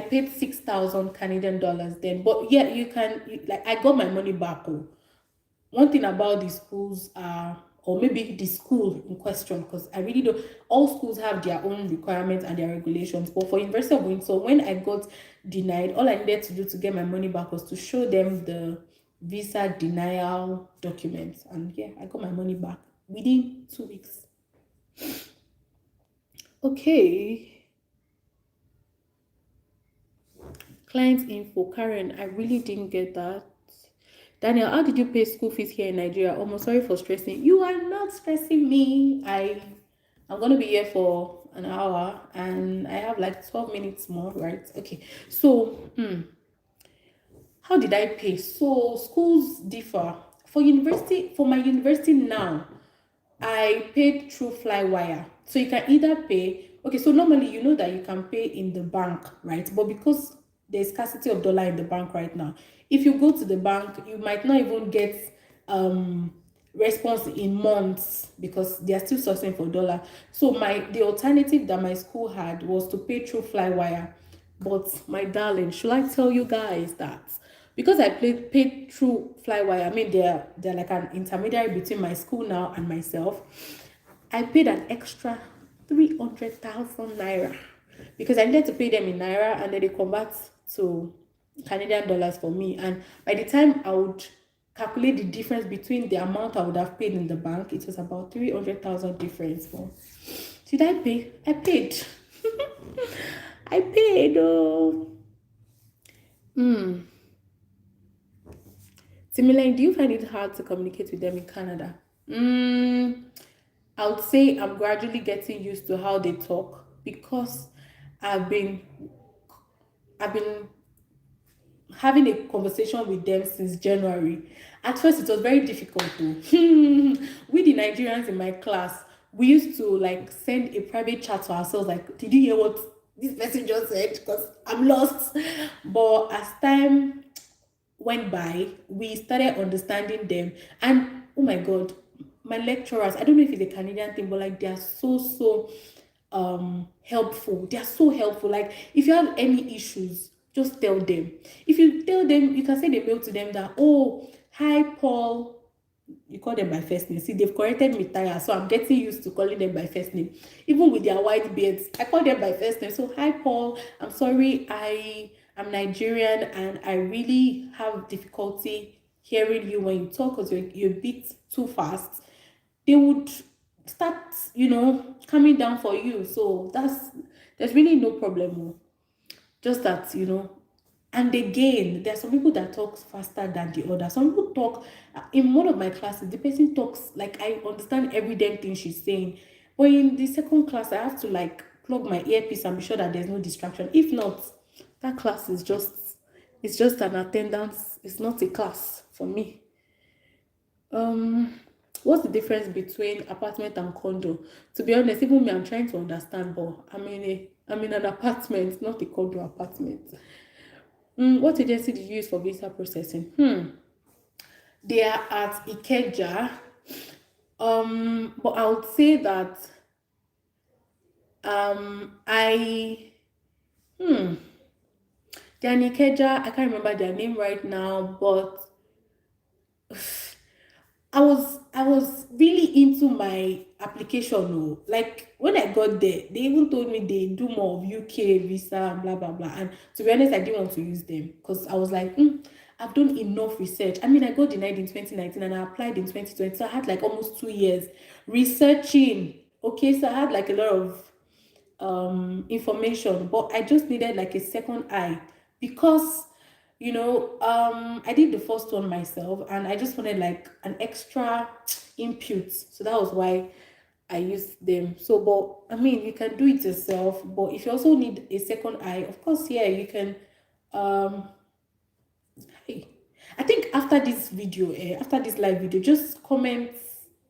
paid 6,000 Canadian dollars then. But yeah, like I got my money back. Oh, one thing about the schools or maybe the school in question, because I really don't. All schools have their own requirements and their regulations. But for University of Windsor, when I got denied, all I needed to do to get my money back was to show them the visa denial documents, and yeah, I got my money back within 2 weeks. Okay, client info, Karen. I really didn't get that. Daniel, how did you pay school fees here in Nigeria? Almost sorry for stressing. You are not stressing me. I'm gonna be here for an hour and I have like 12 minutes more, right? Okay. So how did I pay? So schools differ. For my university now, I paid through Flywire. So you can either pay, okay, so normally you know that you can pay in the bank, right? But because there's scarcity of dollar in the bank right now, if you go to the bank, you might not even get response in months because they are still sourcing for dollar. So the alternative that my school had was to pay through Flywire. But my darling, should I tell you guys that because I paid through Flywire, I mean they're like an intermediary between my school now and myself. I paid an extra 300,000 naira because I needed to pay them in naira and then they convert to Canadian dollars for me. And by the time I would calculate the difference between the amount I would have paid in the bank, it was about 300,000 difference. So, did I pay? I paid. I paid. Oh. Similarly, do you find it hard to communicate with them in Canada? I would say I'm gradually getting used to how they talk because I've been I've been having a conversation with them since January. At first, it was very difficult though. We the Nigerians in my class, we used to like send a private chat to ourselves, like, did you hear what this person just said? Because I'm lost. But as time went by, we started understanding them. And oh my God, my lecturers, I don't know if it's a Canadian thing, but like they are so helpful. They are so helpful. Like if you have any issues, just tell them. If you tell them, you can send a mail to them that, oh, hi Paul. You call them by first name. See, they've corrected me tire, so I'm getting used to calling them by first name. Even with their white beards, I call them by first name. So, hi Paul, I'm sorry, I am Nigerian and I really have difficulty hearing you when you talk because you're a bit too fast. They would start, coming down for you. So there's really no problem. Oh. Just that, and again, there are some people that talk faster than the other. Some people talk, in one of my classes, the person talks like I understand every damn thing she's saying. But in the second class, I have to like plug my earpiece and be sure that there's no distraction. If not, that class is it's just an attendance. It's not a class for me. Um, what's the difference between apartment and condo? To be honest, even me, I'm trying to understand, but I'm in an apartment, not a condo apartment. What agency did you use for visa processing? They are at Ikeja. But I would say that I they're in Ikeja. I can't remember their name right now, but I was really into my application. Oh. Like when I got there, they even told me they do more of UK visa and blah blah blah. And to be honest, I didn't want to use them because I was like, I've done enough research. I mean, I got denied in 2019 and I applied in 2020. So I had like almost 2 years researching. Okay, so I had like a lot of information, but I just needed like a second eye because I did the first one myself and I just wanted like an extra input, so that was why I used them. So but I mean, you can do it yourself, but if you also need a second eye, of course, yeah, you can. Hey, I think after this video, after this live video, just comment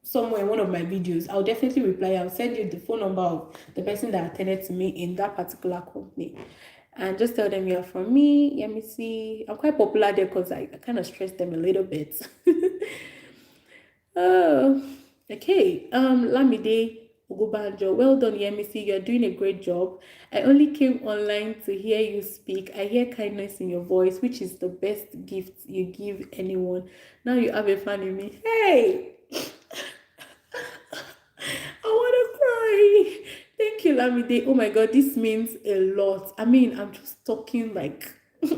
somewhere in one of my videos. I'll definitely reply. I'll send you the phone number of the person that attended to me in that particular company. And just tell them you're from me. Let me see. I'm quite popular there because I kind of stress them a little bit. Oh, okay. Lamide Ogubanjo, well done, Yemisi. You're doing a great job. I only came online to hear you speak. I hear kindness in your voice, which is the best gift you give anyone. Now you have a fan in me. Hey, I want to cry. Thank you, Lamide. Oh my God, this means a lot. I mean, I'm just talking like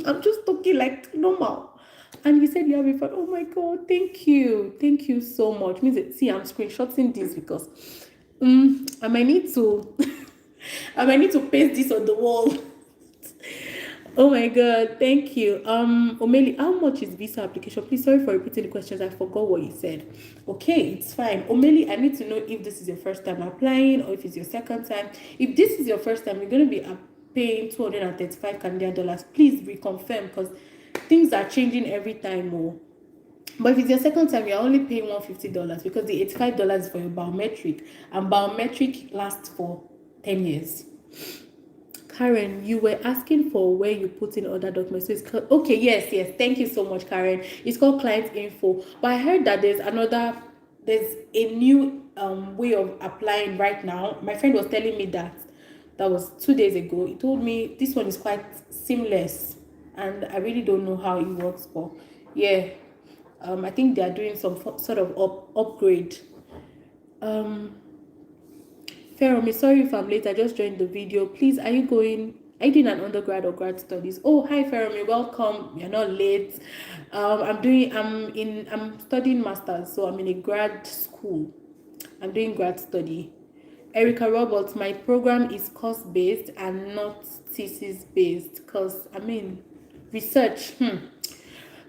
I'm just talking like normal. And you said you have a fan. Oh my God, thank you. Thank you so much. Means it, see, I'm screenshotting this because I might need to I might need to paste this on the wall. Oh my God, thank you. Omeli, how much is visa application? Please, sorry for repeating the questions. I forgot what you said. Okay, it's fine. Omeli, I need to know if this is your first time applying or if it's your second time. If this is your first time, you're going to be paying 235 Canadian dollars. Please reconfirm because things are changing every time more. But if it's your second time, you're only paying $150 because the $85 is for your biometric, and biometric lasts for 10 years. Karen, you were asking for where you put in other documents. So it's called, okay, yes. Thank you so much, Karen. It's called client info. But I heard that there's a new way of applying right now. My friend was telling me that was 2 days ago. He told me this one is quite seamless, and I really don't know how it works. But yeah, I think they are doing some sort of upgrade. Feromi, sorry if I'm late. I just joined the video. Please, are you doing an undergrad or grad studies? Oh, hi Feromi, welcome. You're not late. I'm studying masters, so I'm in a grad school. I'm doing grad study. Erica Roberts, my program is course based and not thesis based. Cause I mean, research.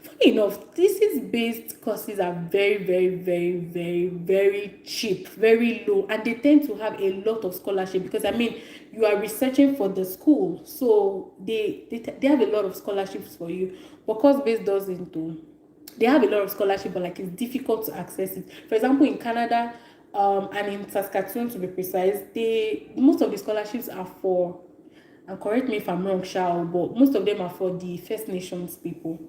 Funny enough, thesis-based courses are very, very, very, very, very cheap, very low, and they tend to have a lot of scholarship because I mean, you are researching for the school, so they have a lot of scholarships for you. But course-based doesn't do. They have a lot of scholarship, but like it's difficult to access it. For example, in Canada, and in Saskatchewan to be precise, most of the scholarships are for, and correct me if I'm wrong, Shao, but most of them are for the First Nations people.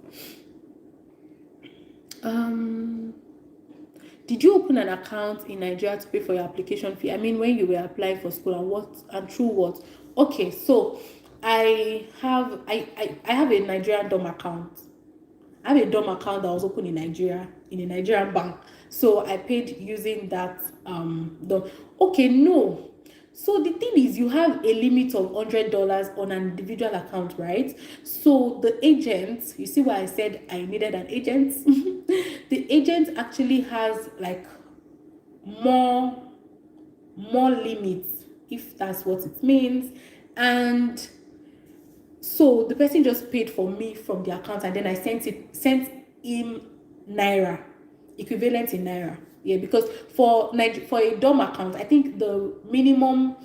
Did you open an account in Nigeria to pay for your application fee? I mean, when you were applying for school and through what? Okay, so I have a Nigerian DOM account. I have a DOM account that was open in Nigeria in a Nigerian bank. So I paid using that DOM. Okay, no. So the thing is, you have a limit of $100 on an individual account, right? So the agent, you see why I said I needed an agent? The agent actually has like more limits, if that's what it means. And so the person just paid for me from the account, and then I sent him Naira, equivalent in Naira. Yeah, because for a DOM account, I think the minimum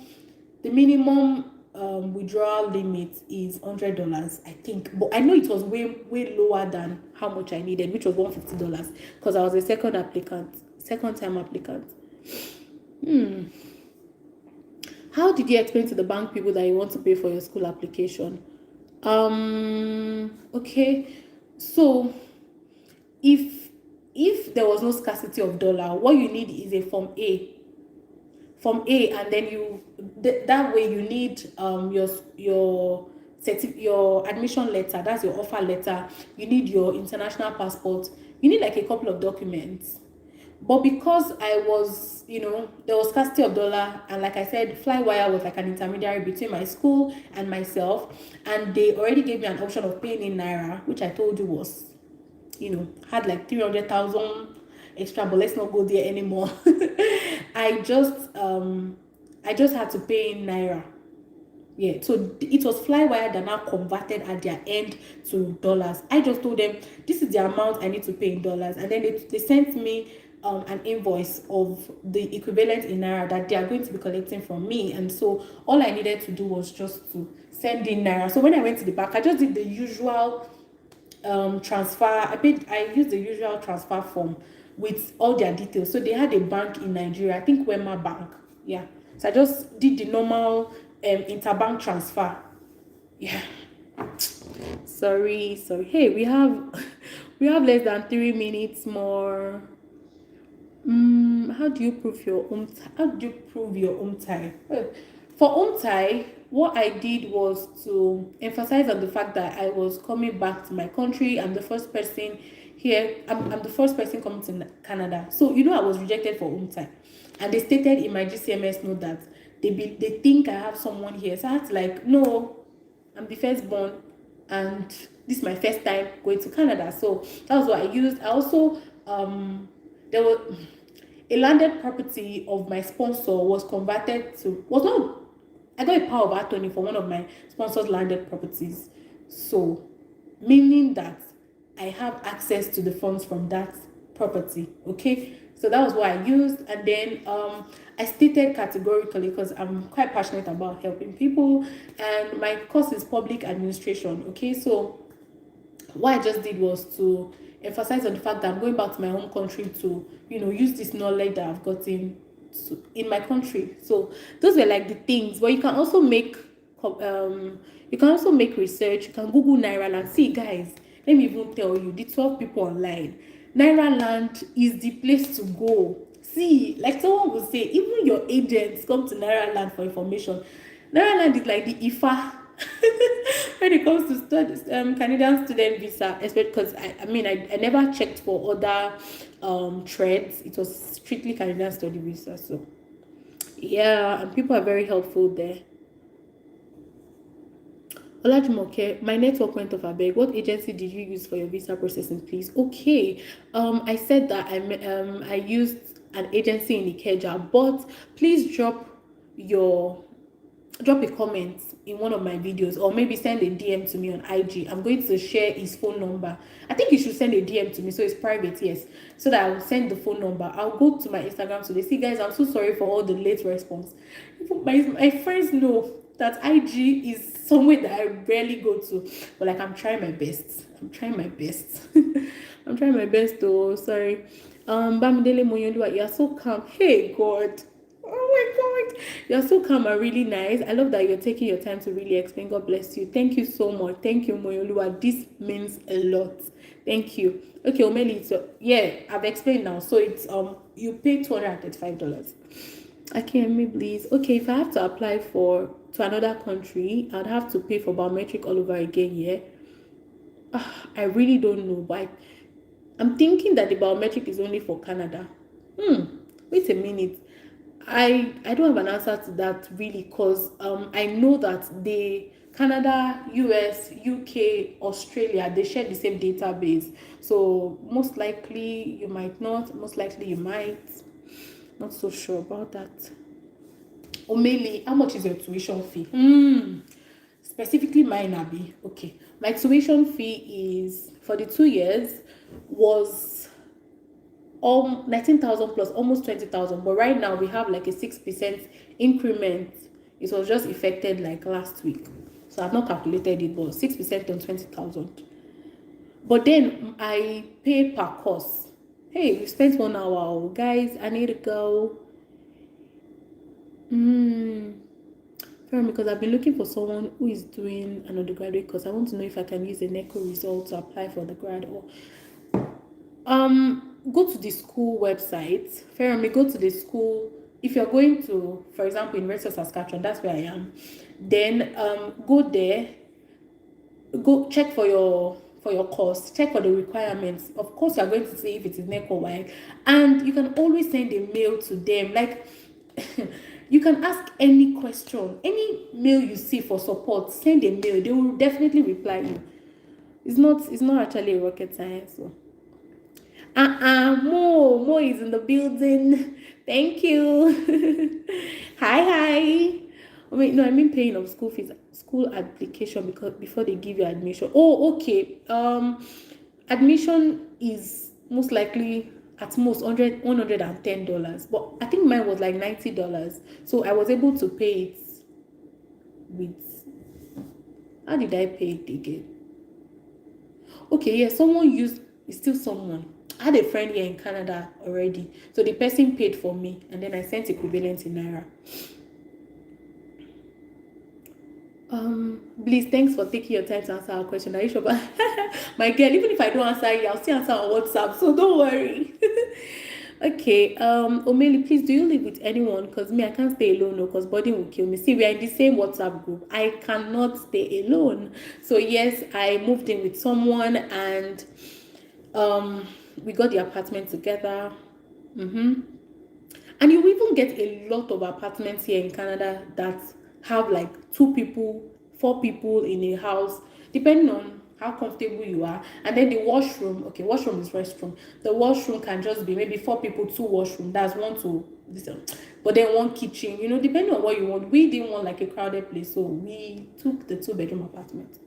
withdrawal limit is $100, I think. But I know it was way lower than how much I needed, which was $150, because I was a second time applicant. How did you explain to the bank people that you want to pay for your school application? Okay, so if there was no scarcity of dollar, what you need is a form A, and then that way you need your admission letter, that's your offer letter, you need your international passport, you need like a couple of documents. But because I was, there was scarcity of dollar, and like I said, Flywire was like an intermediary between my school and myself, and they already gave me an option of paying in naira, which I told you was, had like 300,000 extra, but let's not go there anymore. I just had to pay in naira. Yeah, so it was Flywire that now converted at their end to dollars. I just told them this is the amount I need to pay in dollars, and then they sent me an invoice of the equivalent in naira that they are going to be collecting from me. And so all I needed to do was just to send in naira. So when I went to the bank, I just did the usual transfer. I used the usual transfer form with all their details. So they had a bank in Nigeria, I think Wema Bank. Yeah. So I just did the normal interbank transfer. Yeah. Sorry. Hey, we have less than 3 minutes more. How do you prove your home tie? For home tie, what I did was to emphasize on the fact that I was coming back to my country. I'm the first person here. I'm the first person coming to Canada. So I was rejected for home tie, and they stated in my GCMS note that they think I have someone here. So I had to like, no, I'm the firstborn, and this is my first time going to Canada. So that was what I used. I also there was a landed property of my sponsor was converted to I got a power of attorney for one of my sponsor's landed properties. So meaning that I have access to the funds from that property. Okay. So that was what I used. And then I stated categorically, because I'm quite passionate about helping people, and my course is public administration. Okay. So what I just did was to emphasize on the fact that I'm going back to my home country to, use this knowledge that I've gotten in my country. So those were like the things. But you can also make research. You can Google Naira Land. See, guys, let me even tell you, the 12 people online, Naira Land is the place to go. See, like someone will say, even your agents come to Naira Land for information. Naira Land is like the IFA when it comes to Canadian student visa, especially because I never checked for other threads. It was strictly Canadian study visa. So yeah, and people are very helpful there. Olajumoke, my network went off. Abeg, what agency did you use for your visa processing, please? Okay, I said that I used an agency in Ikeja, but please drop a comment in one of my videos, or maybe send a DM to me on IG. I'm going to share his phone number. I think you should send a DM to me, so it's private, yes, so that I will send the phone number. I'll go to my Instagram today. See, guys, I'm so sorry for all the late response. My friends know that IG is somewhere that I rarely go to, but like I'm trying my best. I'm trying my best though. Sorry. Bamidele Moyondua, you're so calm. Hey God. Oh my God, you're so calm and really nice. I love that you're taking your time to really explain. God bless you. Thank you so much. Thank you, Moyolua. This means a lot. Thank you. Okay, Omeli. So yeah, I've explained now. So it's you pay $235. Okay, me please. Okay, if I have to apply to another country, I'd have to pay for biometric all over again. Yeah. I really don't know, but I'm thinking that the biometric is only for Canada. Wait a minute. I don't have an answer to that really, because I know that Canada, US, UK, Australia, they share the same database. So most likely you might not, most likely you might. Not so sure about that. Omeli, how much is your tuition fee? Specifically mine, Abby. Okay. My tuition fee is, for the 2 years, was 19,000 plus almost 20,000, but right now we have like a 6% increment. It was just effected like last week, so I've not calculated it, but 6% on 20,000. But then I pay per course. Hey, we spent 1 hour, guys. I need to go. Because I've been looking for someone who is doing an undergraduate course. I want to know if I can use a NECO result to apply for the grad, or go to the school website. Fermi, go to the school. If you're going to, for example, University of Saskatchewan, that's where I am, then go there, go check for for your course, check for the requirements. Of course, you are going to say if it is NEC or WAEC, and you can always send a mail to them. Like, you can ask any question, any mail you see for support, send a mail. They will definitely reply you. It's not actually a rocket science. So. Mo is in the building. Thank you. Hi. Wait, no, I mean paying of school fees, school application, because before they give you admission. Oh, okay. Admission is most likely at most $110, but I think mine was like $90. So I was able to pay it with, how did I pay it again? Okay, yeah, someone used, it's still someone. I had a friend here in Canada already, so the person paid for me, and then I sent equivalent in Naira. Please, thanks for taking your time to answer our question. Are you sure? My girl, even if I don't answer you, I'll still answer on WhatsApp, so don't worry. Okay, Omeli, please, do you live with anyone? Because me, I can't stay alone, no, because body will kill me. See, we are in the same WhatsApp group. I cannot stay alone. So yes, I moved in with someone, and we got the apartment together. And you even get a lot of apartments here in Canada that have like 2 people, 4 people in a house, depending on how comfortable you are. And then the washroom, okay, washroom is restroom. The washroom can just be maybe 4 people, 2 washroom. That's 1 to this, but then 1 kitchen. You know, depending on what you want. We didn't want like a crowded place, so we took the 2-bedroom apartment.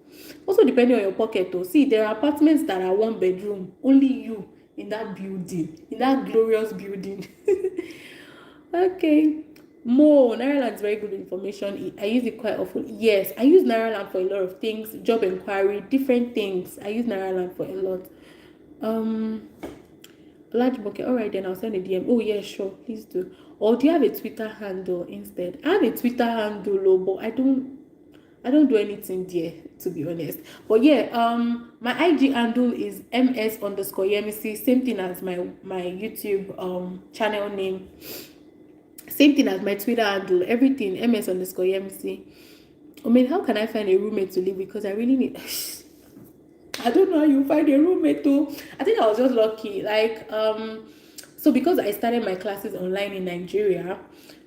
Also, depending on your pocket, though. See, there are apartments that are 1 bedroom, only you in that building, in that glorious building. Okay. Mo, Nairaland is very good information. I use it quite often. Yes, I use Nairaland for a lot of things. Job inquiry, different things. I use Nairaland for a lot. Large bucket. All right, then I'll send a DM. Oh, yeah, sure. Please do. Or do you have a Twitter handle instead? I have a Twitter handle, but I don't do anything there, to be honest. But yeah, my IG handle is ms_yemisi. Same thing as my YouTube channel name. Same thing as my Twitter handle, everything, ms_yemc. I mean, how can I find a roommate to live with? Because I really need... I don't know how you find a roommate too. I think I was just lucky. Like, so because I started my classes online in Nigeria,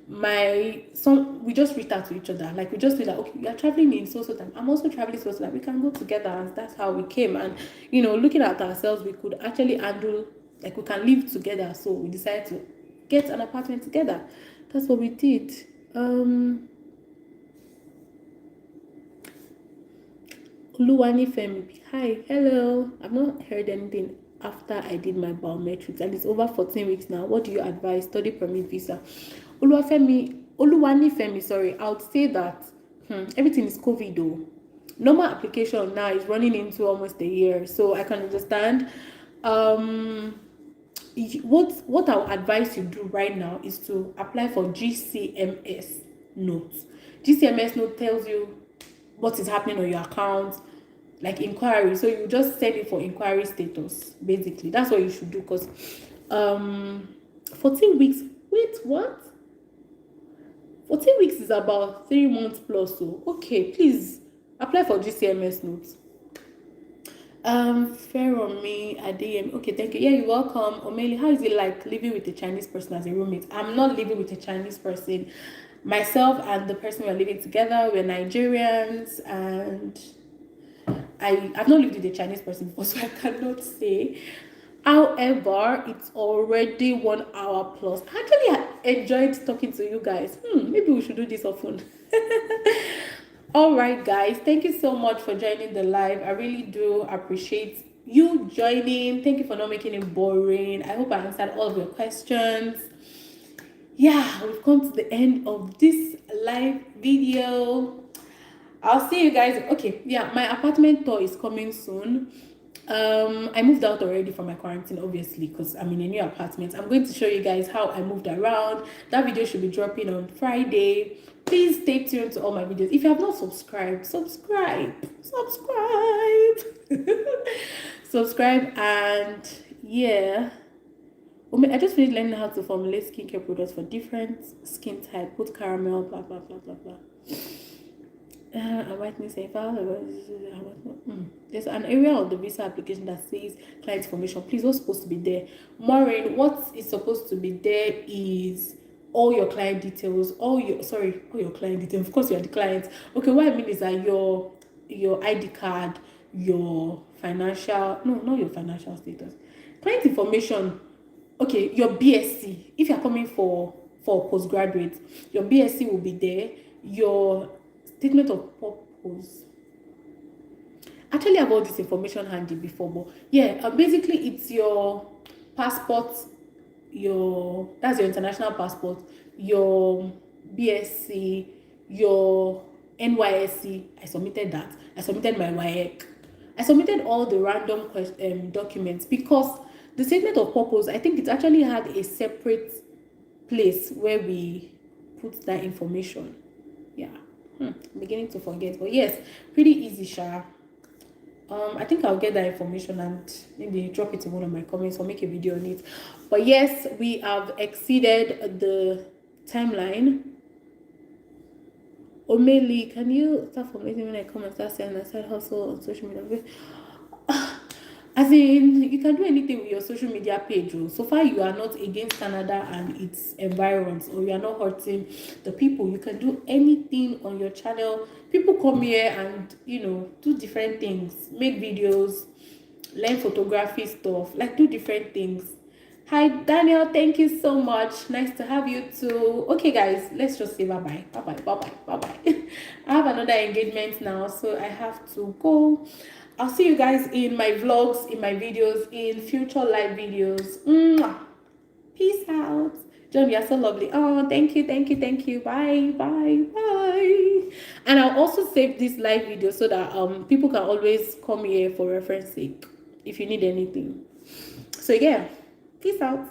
we just reached out to each other. Like, we just feel like, okay, we are traveling in so time. I'm also traveling so that we can go together. And that's how we came. And, you know, looking at ourselves, we could actually handle, like, we can live together. So we decided to get an apartment together. That's what we did. Luwani Femi, hi, hello. I've not heard anything after I did my biometrics, and it's over 14 weeks now. What do you advise? Study permit, visa. Oluwani Femi, sorry, I would say that everything is COVID though. Normal application now is running into almost a year, so I can understand. What I would advise you do right now is to apply for GCMS note. GCMS note tells you what is happening on your account, like inquiry. So you just send it for inquiry status. Basically, that's what you should do. Because 14 weeks. Wait, what? 14 weeks is about 3 months plus. So okay, please apply for GCMS notes. Fair on me, Adeyemi. Okay, thank you. Yeah, you're welcome. Omeli, how is it like living with a Chinese person as a roommate? I'm not living with a Chinese person. Myself and the person we're living together, we're Nigerians, and I've not lived with a Chinese person before, so I cannot say. However, it's already 1 hour plus. Actually, I enjoyed talking to you guys. Maybe we should do this often. All right, guys, thank you so much for joining the live. I really do appreciate you joining. Thank you for not making it boring. I hope I answered all of your questions. Yeah, we've come to the end of this live video. I'll see you guys. Okay, yeah, my apartment tour is coming soon. I moved out already from my quarantine, obviously, because I'm in a new apartment. I'm going to show you guys how I moved around. That video should be dropping on Friday. Please stay tuned to all my videos. If you have not subscribed, subscribe. Subscribe, and yeah. I just finished learning how to formulate skincare products for different skin type, put caramel, blah blah blah blah blah. I might miss a file. There's an area of the visa application that says client information. Please, what's supposed to be there? Maureen, what is supposed to be there is all your client details, all your client details. Of course, you are the client. Okay, what I mean is that your ID card, your financial, no, not your financial status, client information. Okay, your BSc. If you're coming for postgraduate, your BSc will be there. Your statement of purpose. Actually, I have all this information handy before, but yeah, basically it's your passport, that's your international passport, your BSc, your NYSC. I submitted that. I submitted my WAEC. I submitted all the random documents because the statement of purpose, I think it actually had a separate place where we put that information. Yeah. I'm beginning to forget, but yes, pretty easy, Sha. I think I'll get that information and maybe drop it in one of my comments or make a video on it. But yes, we have exceeded the timeline. Omeli, can you start formulating when I come and start saying I side hustle on social media? As in, you can do anything with your social media page. So far, you are not against Canada and its environs, or you are not hurting the people. You can do anything on your channel. People come here and, do different things, make videos, learn photography stuff, like do different things. Hi, Daniel. Thank you so much. Nice to have you too. Okay, guys, let's just say bye-bye. Bye-bye. Bye-bye. Bye-bye. I have another engagement now, so I have to go. I'll see you guys in my vlogs, in my videos, in future live videos. Mwah. Peace out. John, you're so lovely. Oh, thank you, thank you, thank you. Bye, bye, bye. And I'll also save this live video so that people can always come here for reference sake if you need anything. So yeah, peace out.